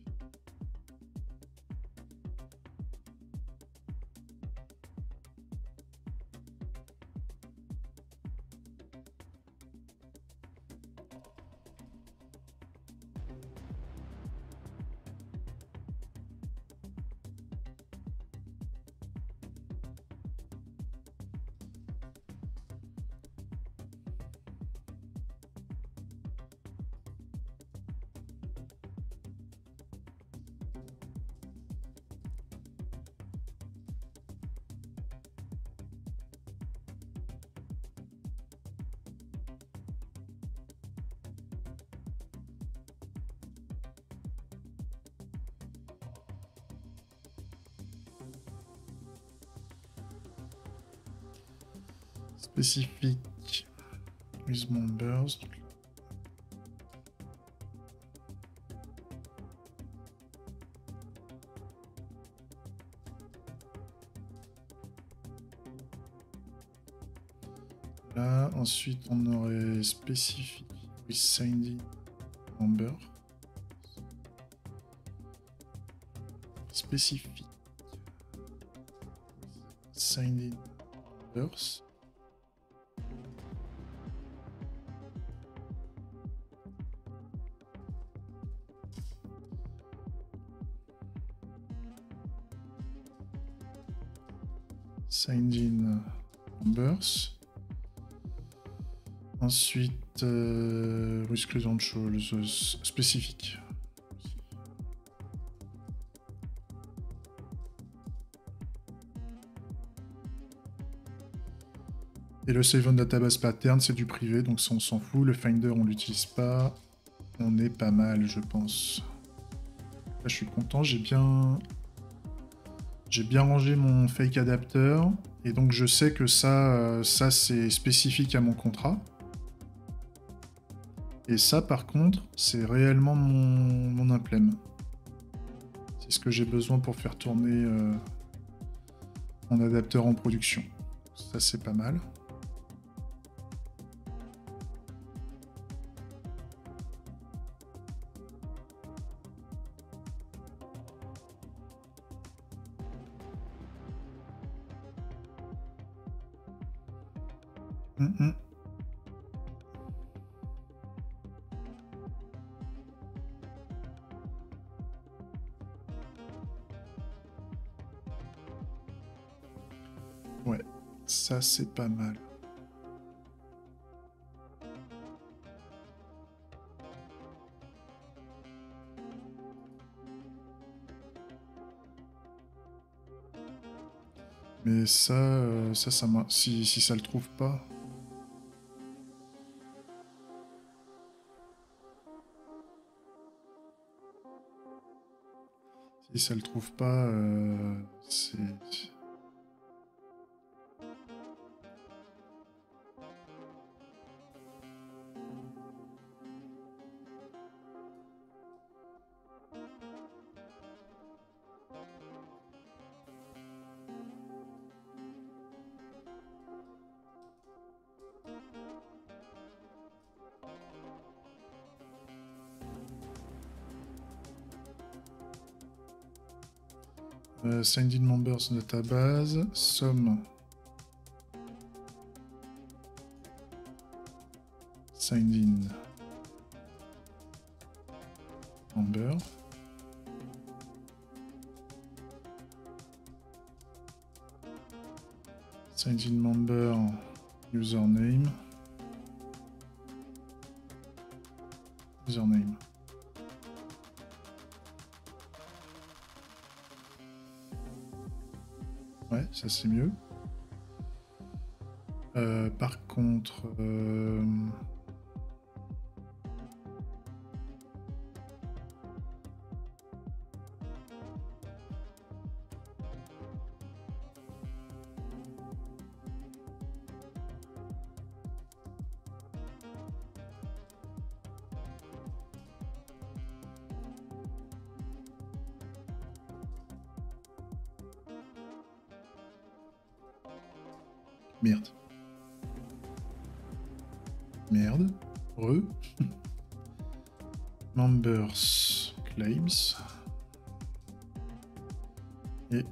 S1: Spécifique with members. Là, ensuite, on aurait spécifique with signed member. Spécifique signed members. Signed in members. Ensuite, with credentials spécifique. Et le save on database pattern, c'est du privé, donc ça on s'en fout. Le finder, on l'utilise pas. On est pas mal, je pense. Là, je suis content, j'ai bien rangé mon fake adapter. Et donc je sais que ça c'est spécifique à mon contrat. Et ça, par contre, c'est réellement mon implème. C'est ce que j'ai besoin pour faire tourner mon adapteur en production. Ça, c'est pas mal. Ça, c'est pas mal. Mais ça, si ça le trouve pas... Si ça le trouve pas, c'est... Signed in members database, somme. Signed in member. Signed in member username. Username. Ouais, ça c'est mieux. Par contre... Merde. Merde. Members claims. Et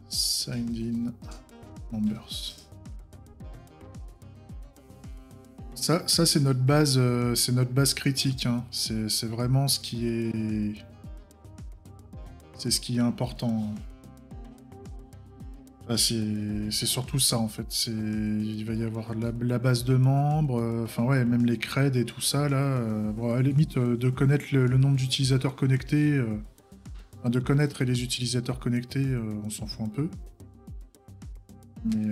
S1: signed in members. Ça c'est notre base, critique. Hein. C'est vraiment ce qui est, c'est ce qui est important. Enfin, c'est surtout ça en fait. Il va y avoir la base de membres, enfin ouais, même les creds et tout ça là. Bon, à la limite de connaître le nombre d'utilisateurs connectés, enfin, de connaître les utilisateurs connectés, on s'en fout un peu. Mais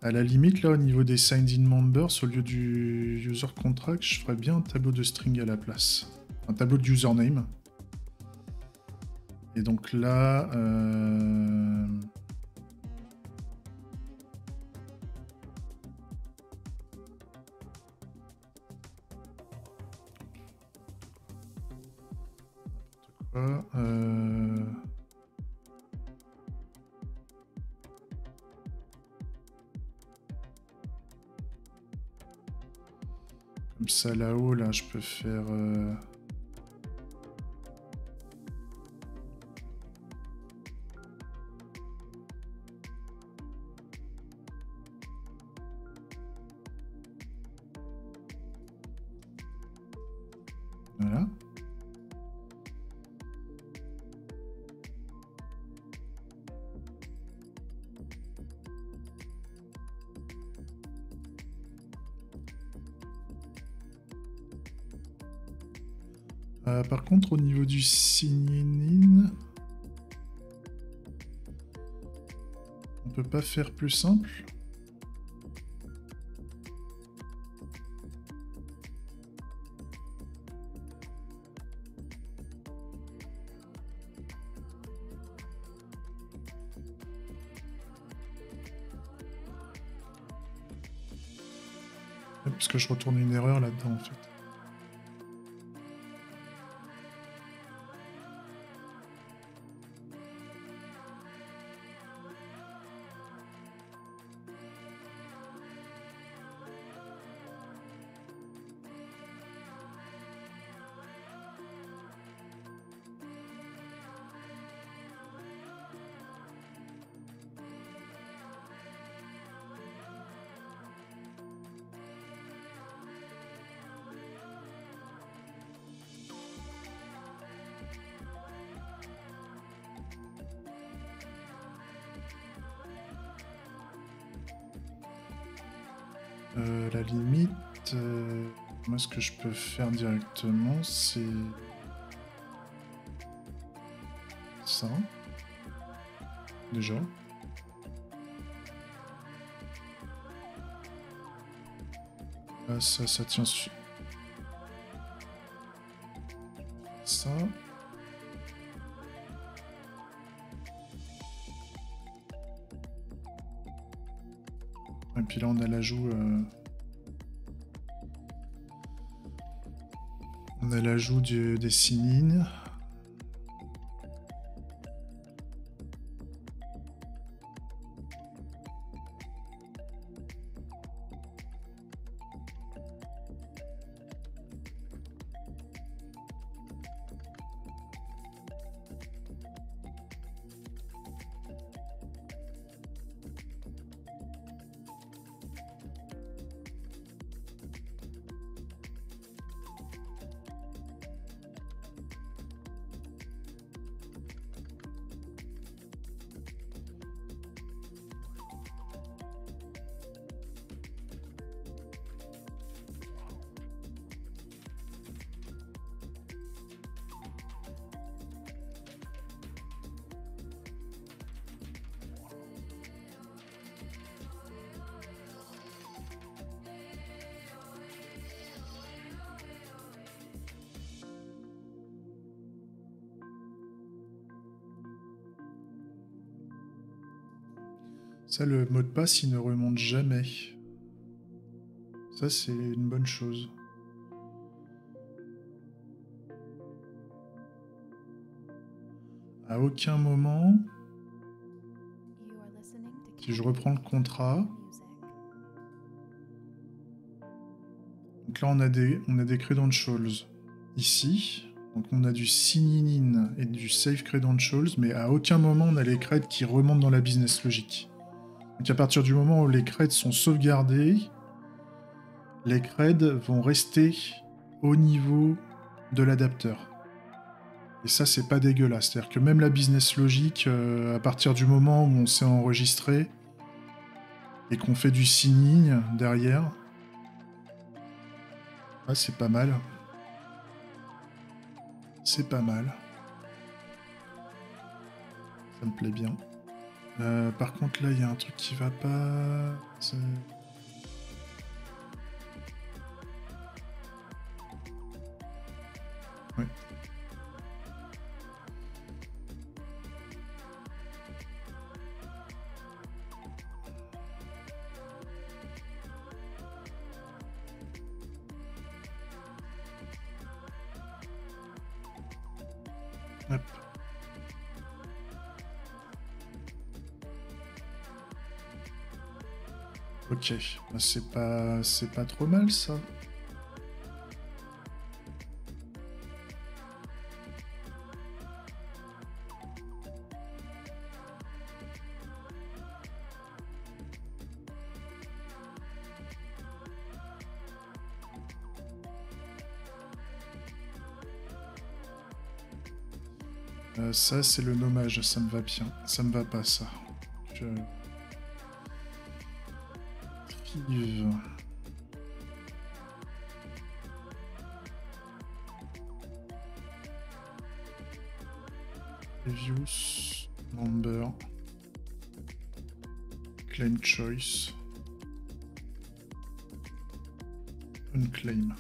S1: à la limite, là, au niveau des signed-in members, au lieu du user contract, je ferais bien un tableau de string à la place. Un tableau de username. Et donc là... n'importe quoi. Comme ça, là-haut, là, je peux faire... Voilà. Par contre, au niveau du sign-in, on peut pas faire plus simple. Parce que je retourne une erreur là-dedans en fait. La limite, moi ce que je peux faire directement, c'est ça. Déjà. Là, ça tient sur ça. Et puis là, on a l'ajout. On a l'ajout des sinines. Ça, le mot de passe, il ne remonte jamais. Ça, c'est une bonne chose. À aucun moment, si je reprends le contrat, donc là, on a des credentials ici. Donc on a du sign-in et du save credentials, mais à aucun moment, on a les creds qui remontent dans la business logic. Donc à partir du moment où les creds sont sauvegardés, les creds vont rester au niveau de l'adapteur. Et ça, c'est pas dégueulasse. C'est-à-dire que même la business logic, à partir du moment où on s'est enregistré et qu'on fait du sign-in derrière, ah, c'est pas mal. C'est pas mal. Ça me plaît bien. Par contre, là, il y a un truc qui va pas... Ouais. Hop. Ok, bah, c'est pas trop mal ça. Ça, c'est le nommage, ça me va bien. Ça me va pas, ça. Trive. Reviews. Number. Claim choice. Unclaim.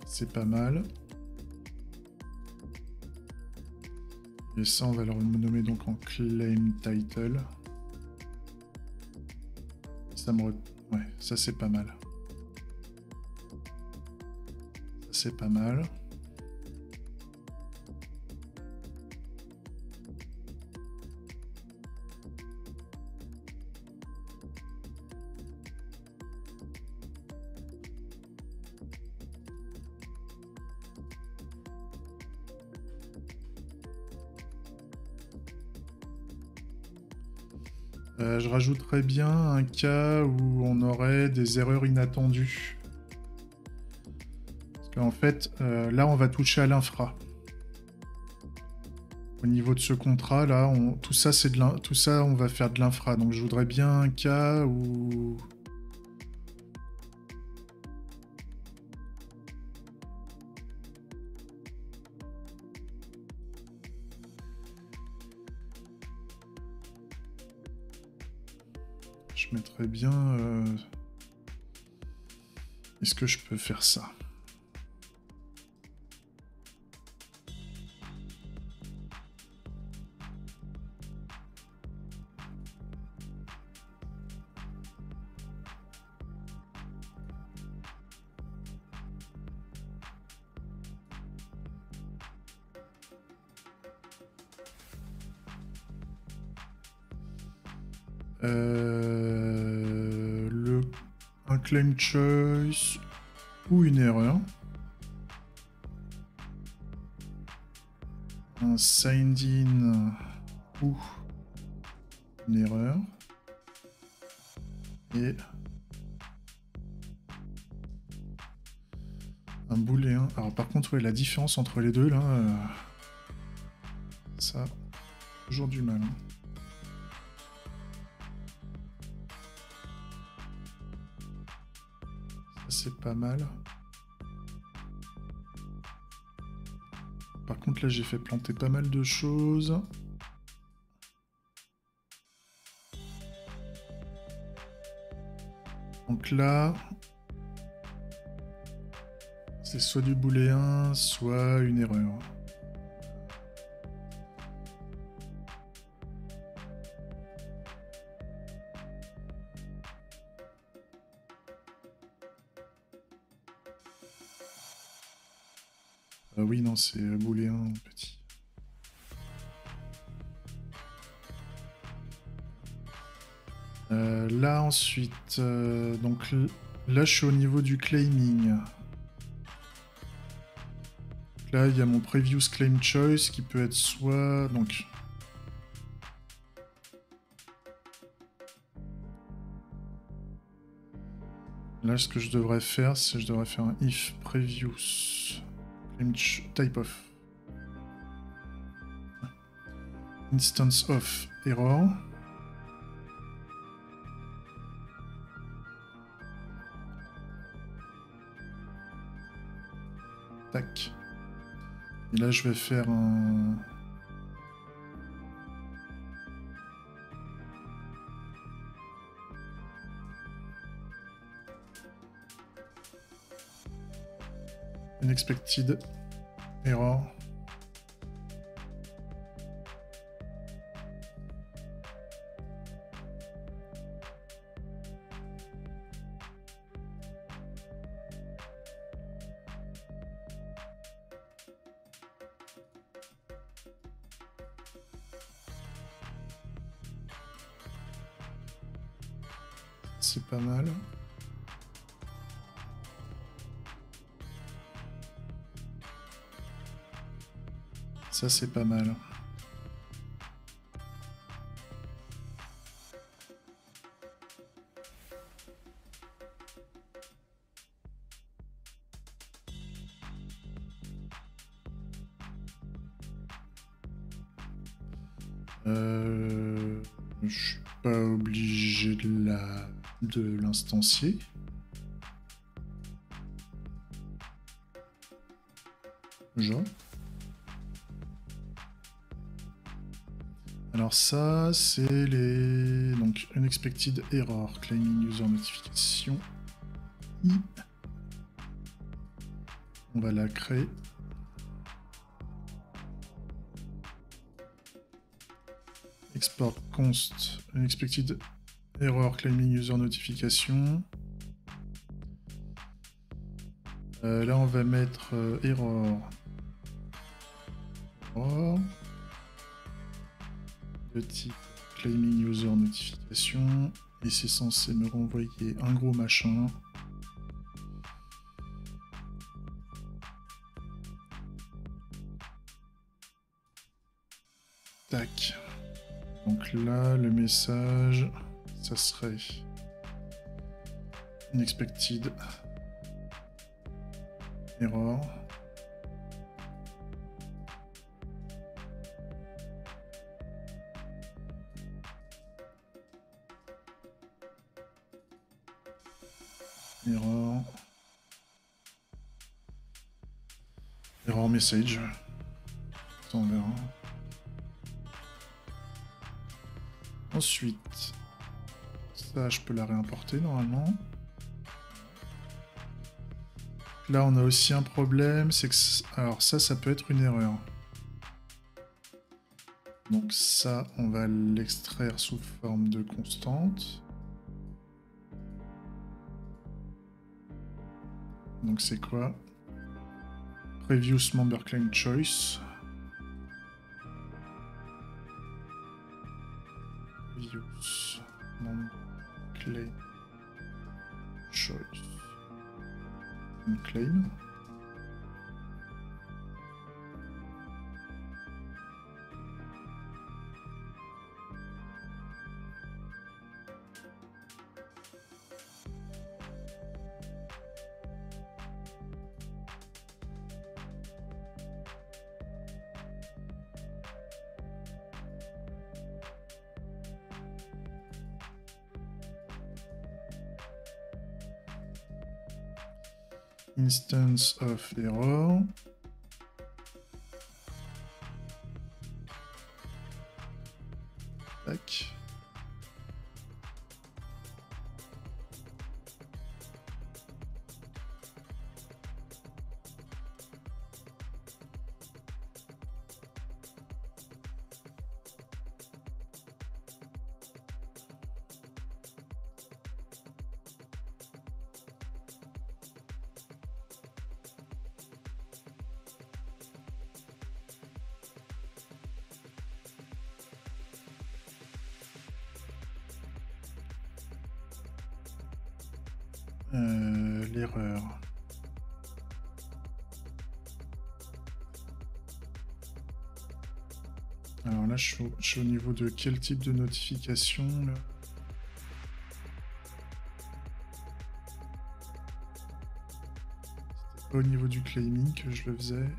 S1: C'est pas mal. Et ça, on va le nommer donc en claim title. Ça me... Ouais, ça c'est pas mal. Ça c'est pas mal. Je rajouterais bien un cas où on aurait des erreurs inattendues. Parce qu'en fait, là, on va toucher à l'infra. Au niveau de ce contrat, là, tout ça, tout ça, on va faire de l'infra. Donc je voudrais bien un cas où... Je mettrais bien... Est-ce que je peux faire ça? Un claim choice ou une erreur. Un signed in ou une erreur. Et un booléen. Alors par contre, ouais, la différence entre les deux, là, ça, toujours du mal. Hein. C'est pas mal. Par contre, là, j'ai fait planter pas mal de choses. Donc là, c'est soit du booléen, soit une erreur. Oui, non, c'est booléen petit. Là, ensuite, donc là, je suis au niveau du claiming. Là, il y a mon previous claim choice qui peut être soit... Donc... Là, ce que je devrais faire, c'est que je devrais faire un if previous claim type of instance of error. Tac. Et là, je vais faire un... Unexpected error. C'est pas mal. Ça, c'est pas mal. Je suis pas obligé de l'instancier. Genre. Alors ça, c'est les... Donc, unexpected error, claiming user notification. On va la créer. Export const unexpected error claiming user notification. Là, on va mettre error. De type claiming user notification. Et c'est censé me renvoyer un gros machin. Tac. Donc là, le message, ça serait unexpected error. Error. Error message. Ça, on verra. Ensuite, ça, je peux la réimporter normalement. Là, on a aussi un problème, c'est que... Alors ça peut être une erreur. Donc ça, on va l'extraire sous forme de constante. Donc c'est quoi? Previous member claim choice. Previous member claim choice. Claim. Instance of error. Tac. L'erreur. Alors là, je suis au niveau de quel type de notification là? C'était pas au niveau du claiming que je le faisais.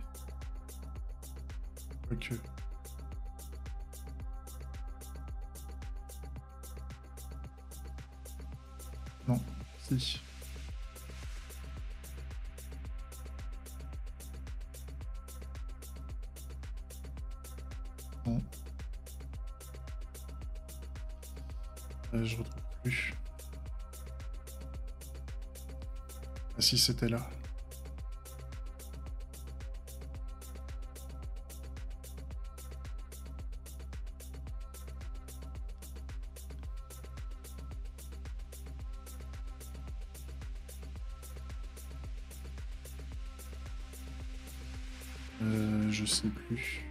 S1: Quoique. Non, si. Bon. Je retrouve plus. Ah si, c'était là. Je sais plus.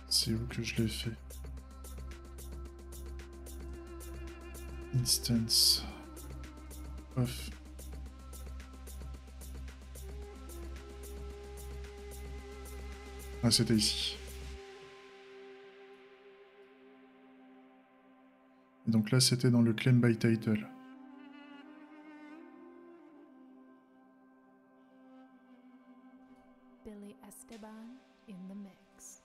S1: C'est où que je l'ai fait? Instance of. Ah, c'était ici. Et donc là, c'était dans le claim by title.
S2: Billy Esteban in the mix.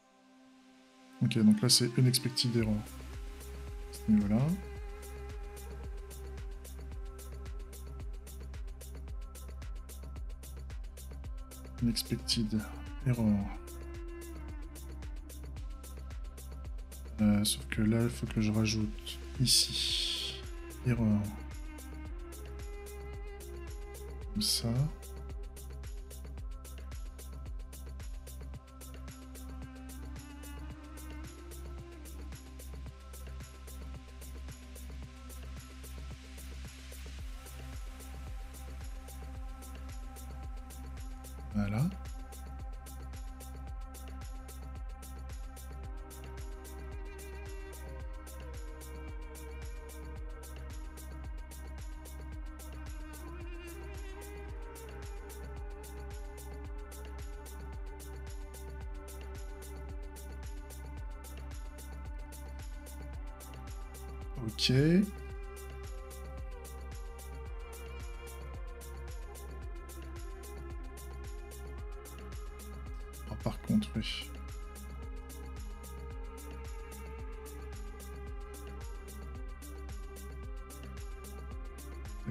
S1: Ok, donc là, c'est unexpected error. À ce niveau-là. Unexpected error. Sauf que là, il faut que je rajoute ici erreur. Comme ça. Voilà. Ok.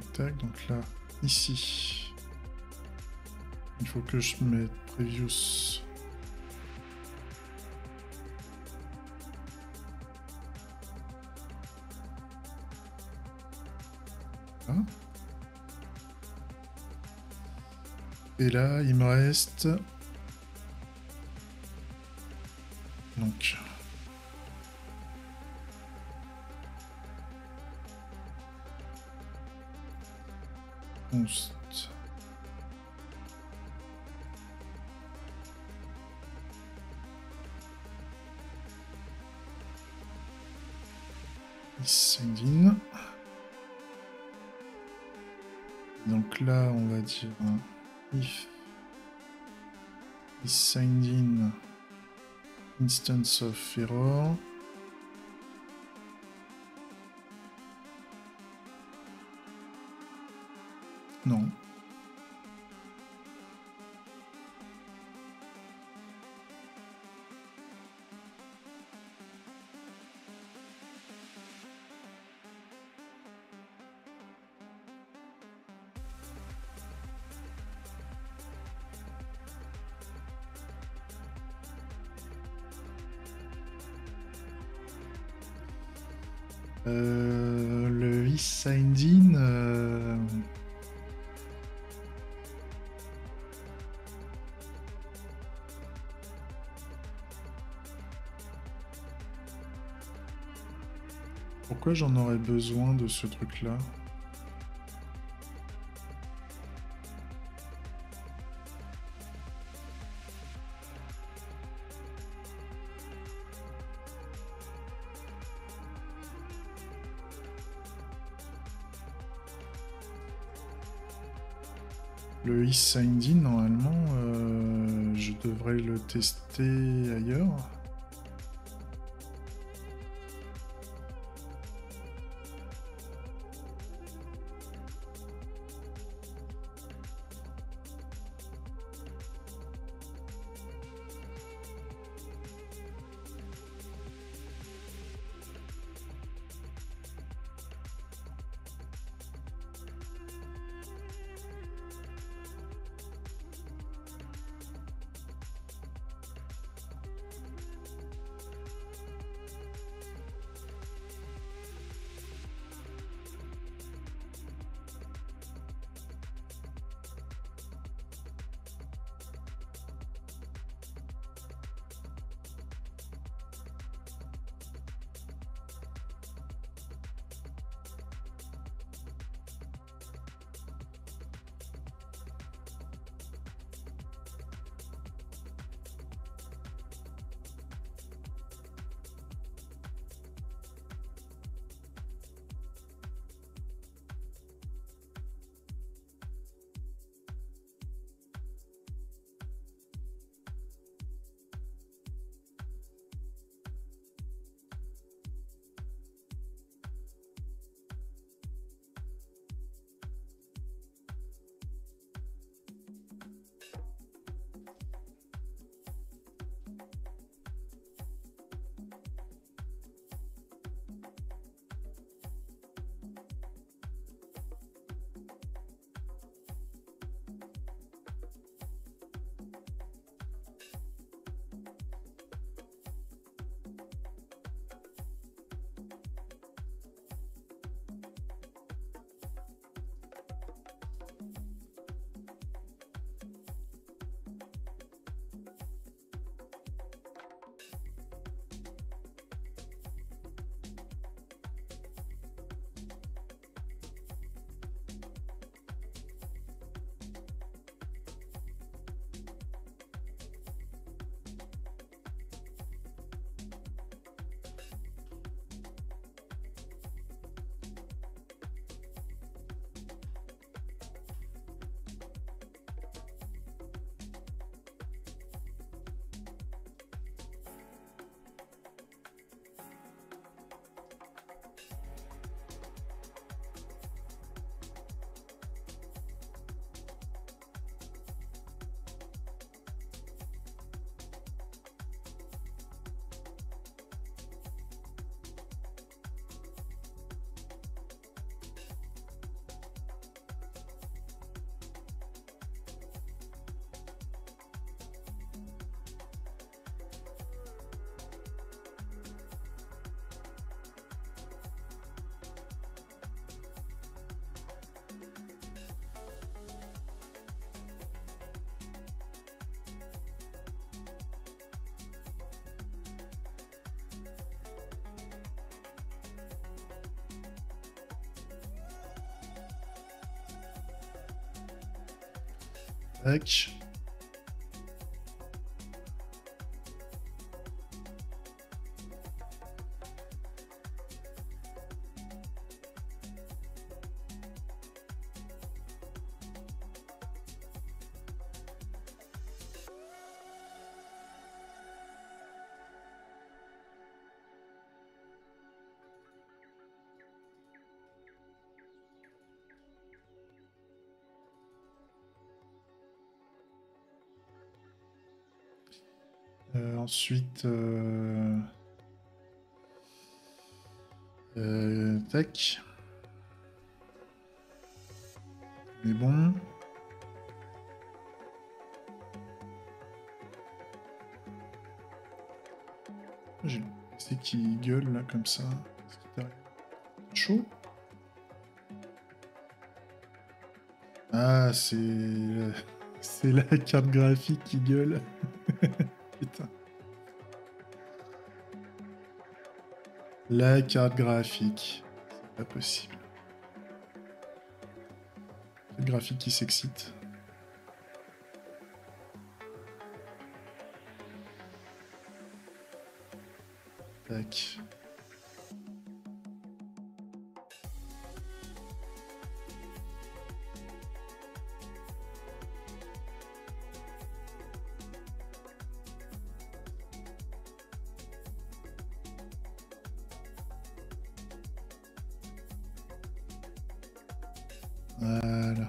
S1: Tac, tac. Donc là, ici, il faut que je mette previous. Hein. Et là, il me reste... Donc... Post. Signed in. Donc là, on va dire if is signed in instance of error. Non. Le is signed in. Pourquoi j'en aurais besoin de ce truc-là? Le is signed in, normalement, je devrais le tester ailleurs. Tac. Ensuite, tac. Mais bon. J'ai le PC qui gueule là comme ça. Qu'est-ce qui t'arrive? Chaud? Ah, c'est la carte graphique qui gueule. Putain. La carte graphique. C'est pas possible. Carte graphique qui s'excite. Tac. Voilà.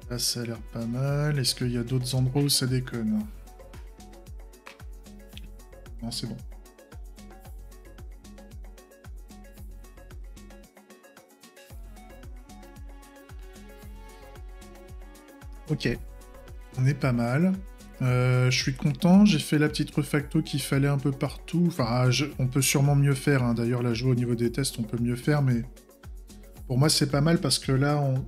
S1: Là, ça a l'air pas mal. Est-ce qu'il y a d'autres endroits où ça déconne? Non, c'est bon. Ok. On est pas mal. Je suis content, j'ai fait la petite refacto qu'il fallait un peu partout. Enfin, on peut sûrement mieux faire, hein. D'ailleurs, là, je vois au niveau des tests, on peut mieux faire, mais pour moi, c'est pas mal parce que là, on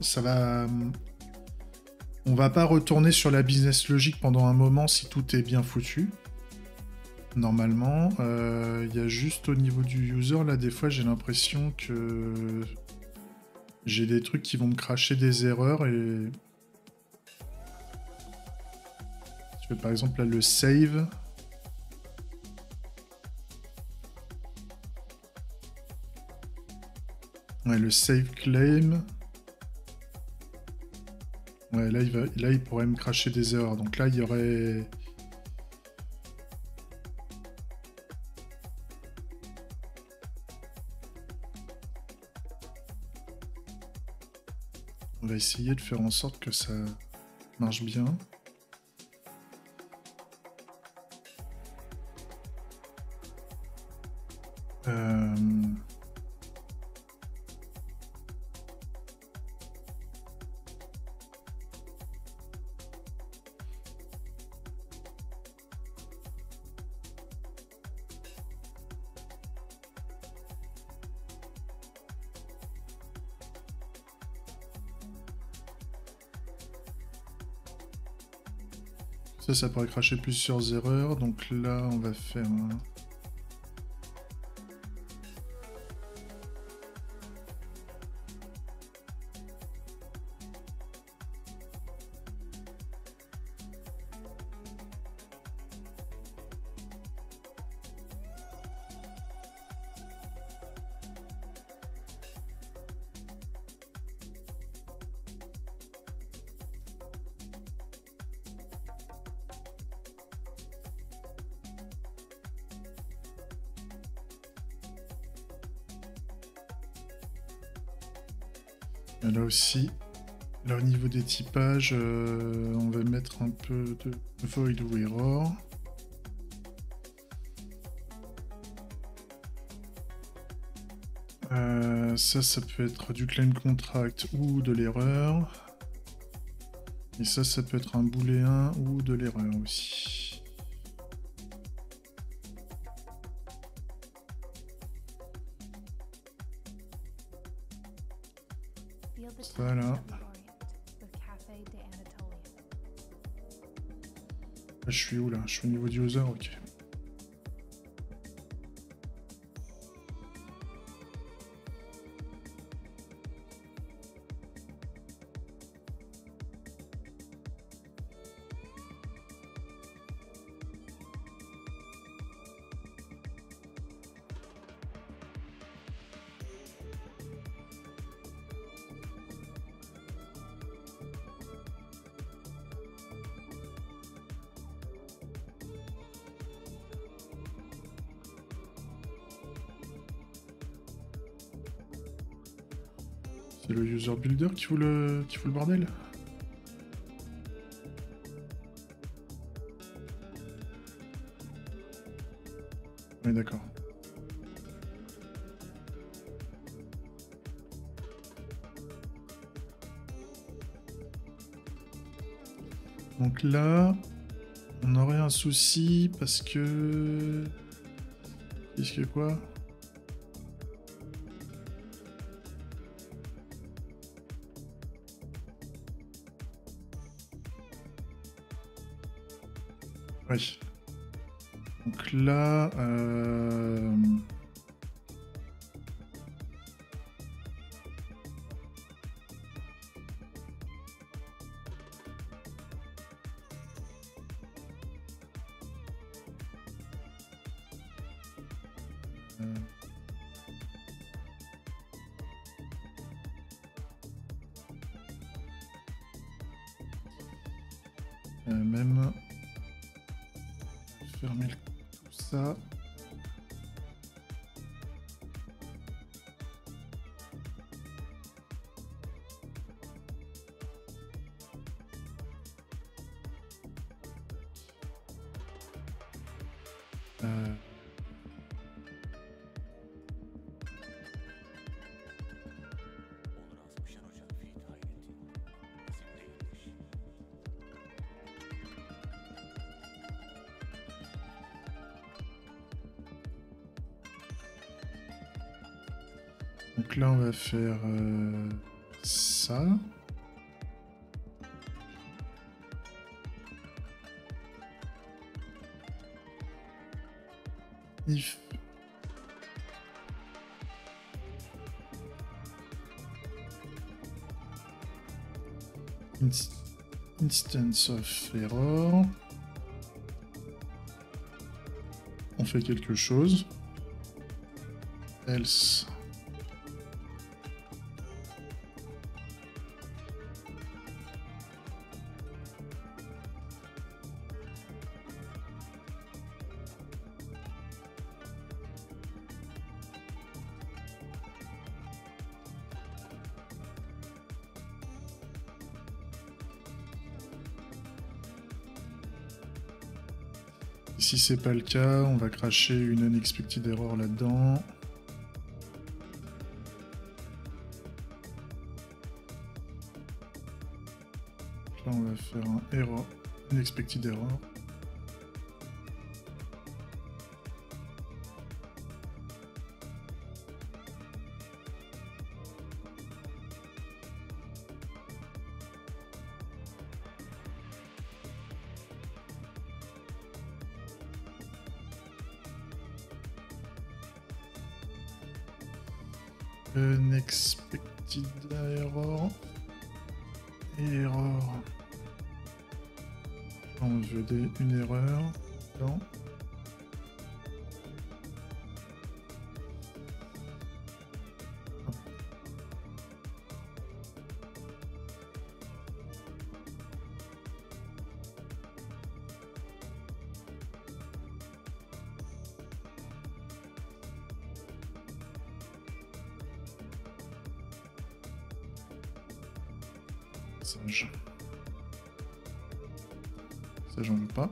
S1: va pas retourner sur la business logique pendant un moment si tout est bien foutu. Normalement, il y a juste au niveau du user, là, des fois, j'ai l'impression que j'ai des trucs qui vont me cracher des erreurs et... Par exemple, là, le save. Ouais, le save claim. Ouais, là, il pourrait me cracher des erreurs. Donc là, il y aurait... On va essayer de faire en sorte que ça marche bien. Ça pourrait cracher plusieurs erreurs. Donc là, on va faire un... Là aussi, là au niveau des typages, on va mettre un peu de void ou error. Ça peut être du claim contract ou de l'erreur. Et ça peut être un booléen ou de l'erreur aussi. Voilà. Là, je suis où là? Je suis au niveau du user, ok. C'est le user builder qui fout le bordel. Oui, d'accord. Donc là, on aurait un souci parce que... Qu'est-ce que quoi? Oui. Donc là... même... Fermer tout ça. Donc là, on va faire ça. If instance of error. On fait quelque chose. Else. Si c'est pas le cas, on va cracher une unexpected error là-dedans. Là, on va faire un error, unexpected error. Unexpected error. Error. On veut une erreur. Non. Ça, j'en veux pas.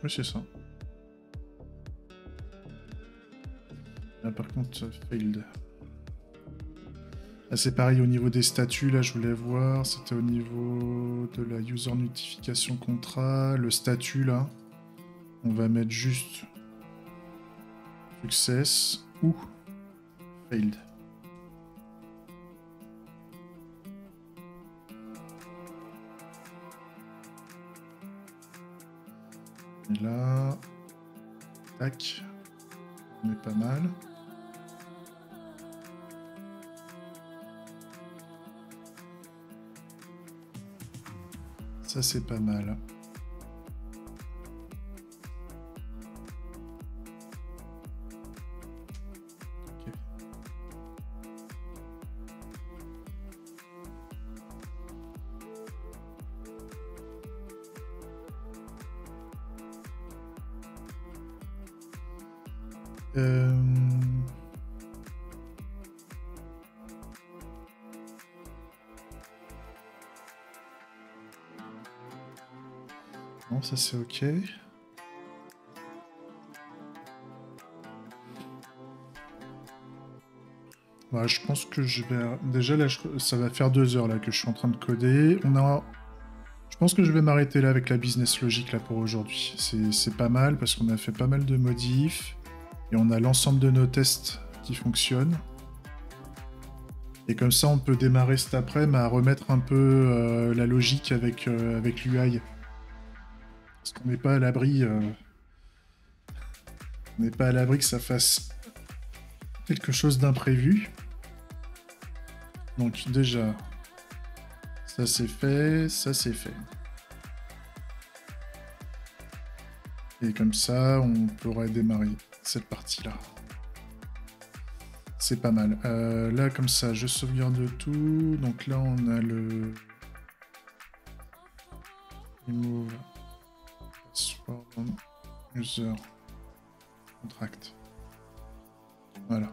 S1: Oui, c'est ça. Là, par contre, failed. Là, c'est pareil au niveau des statuts. Là, je voulais voir. C'était au niveau de la user notification contrat. Le statut, là. On va mettre juste success ou failed. Et là, tac, on est pas mal. Ça, c'est pas mal. Euh, Non, ça c'est ok. Bah, je pense que je vais... Déjà, là, ça va faire 2 heures là, que je suis en train de coder. Je pense que je vais m'arrêter là avec la business logique là, pour aujourd'hui. C'est pas mal parce qu'on a fait pas mal de modifs. Et on a l'ensemble de nos tests qui fonctionnent. Et comme ça, on peut démarrer cet après-midi à remettre un peu la logique avec l'UI. Parce qu'on n'est pas à l'abri... On n'est pas à l'abri que ça fasse quelque chose d'imprévu. Donc déjà, ça c'est fait, ça c'est fait. Et comme ça, on pourrait démarrer cette partie-là. C'est pas mal. Là, comme ça, je sauvegarde tout. Donc là, on a le... Remove password user contract. Voilà.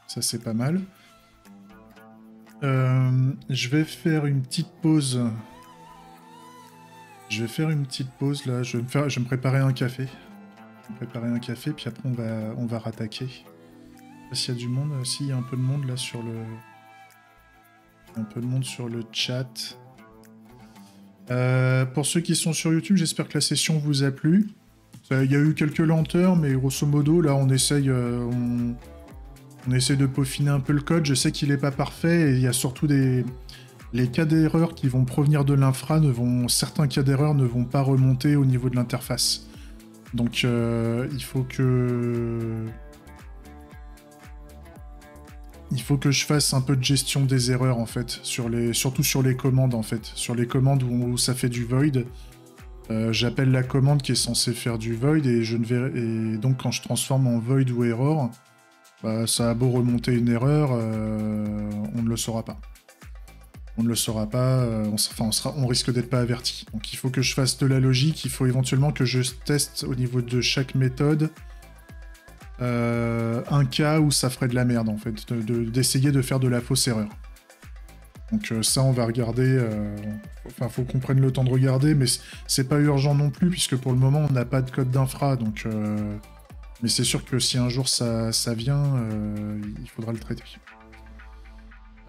S1: Ça, c'est pas mal. Je vais faire une petite pause. Je vais faire une petite pause, là. Je vais me préparer un café. Je vais me préparer un café, puis après, on va rattaquer. Je sais pas s'il y a du monde. Si, il y a un peu de monde, là, sur le... Un peu de monde sur le chat. Pour ceux qui sont sur YouTube, j'espère que la session vous a plu. Il y a eu quelques lenteurs, mais grosso modo, là, on essaye de peaufiner un peu le code. Je sais qu'il n'est pas parfait, et il y a surtout les cas d'erreur qui vont provenir de l'infra. Certains cas d'erreur ne vont pas remonter au niveau de l'interface. Donc, il faut que je fasse un peu de gestion des erreurs, en fait, surtout sur les commandes, en fait. Sur les commandes où ça fait du void, j'appelle la commande qui est censée faire du void, et donc quand je transforme en void ou error, bah, ça a beau remonter une erreur, on ne le saura pas. On ne le saura pas, on risque d'être pas averti. Donc il faut que je fasse de la logique, il faut éventuellement que je teste au niveau de chaque méthode un cas où ça ferait de la merde, en fait, d'essayer de faire de la fausse erreur. Donc ça, on va regarder, faut qu'on prenne le temps de regarder, mais c'est pas urgent non plus, puisque pour le moment, on n'a pas de code d'infra, donc... Mais c'est sûr que si un jour ça vient, il faudra le traiter.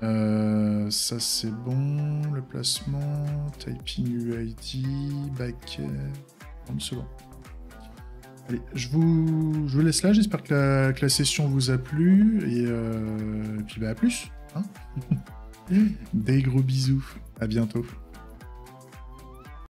S1: Ça c'est bon, le placement, typing UID, back... c'est bon. Allez, je vous laisse là, j'espère que la session vous a plu, et puis bah à plus, hein. Des gros bisous, à bientôt.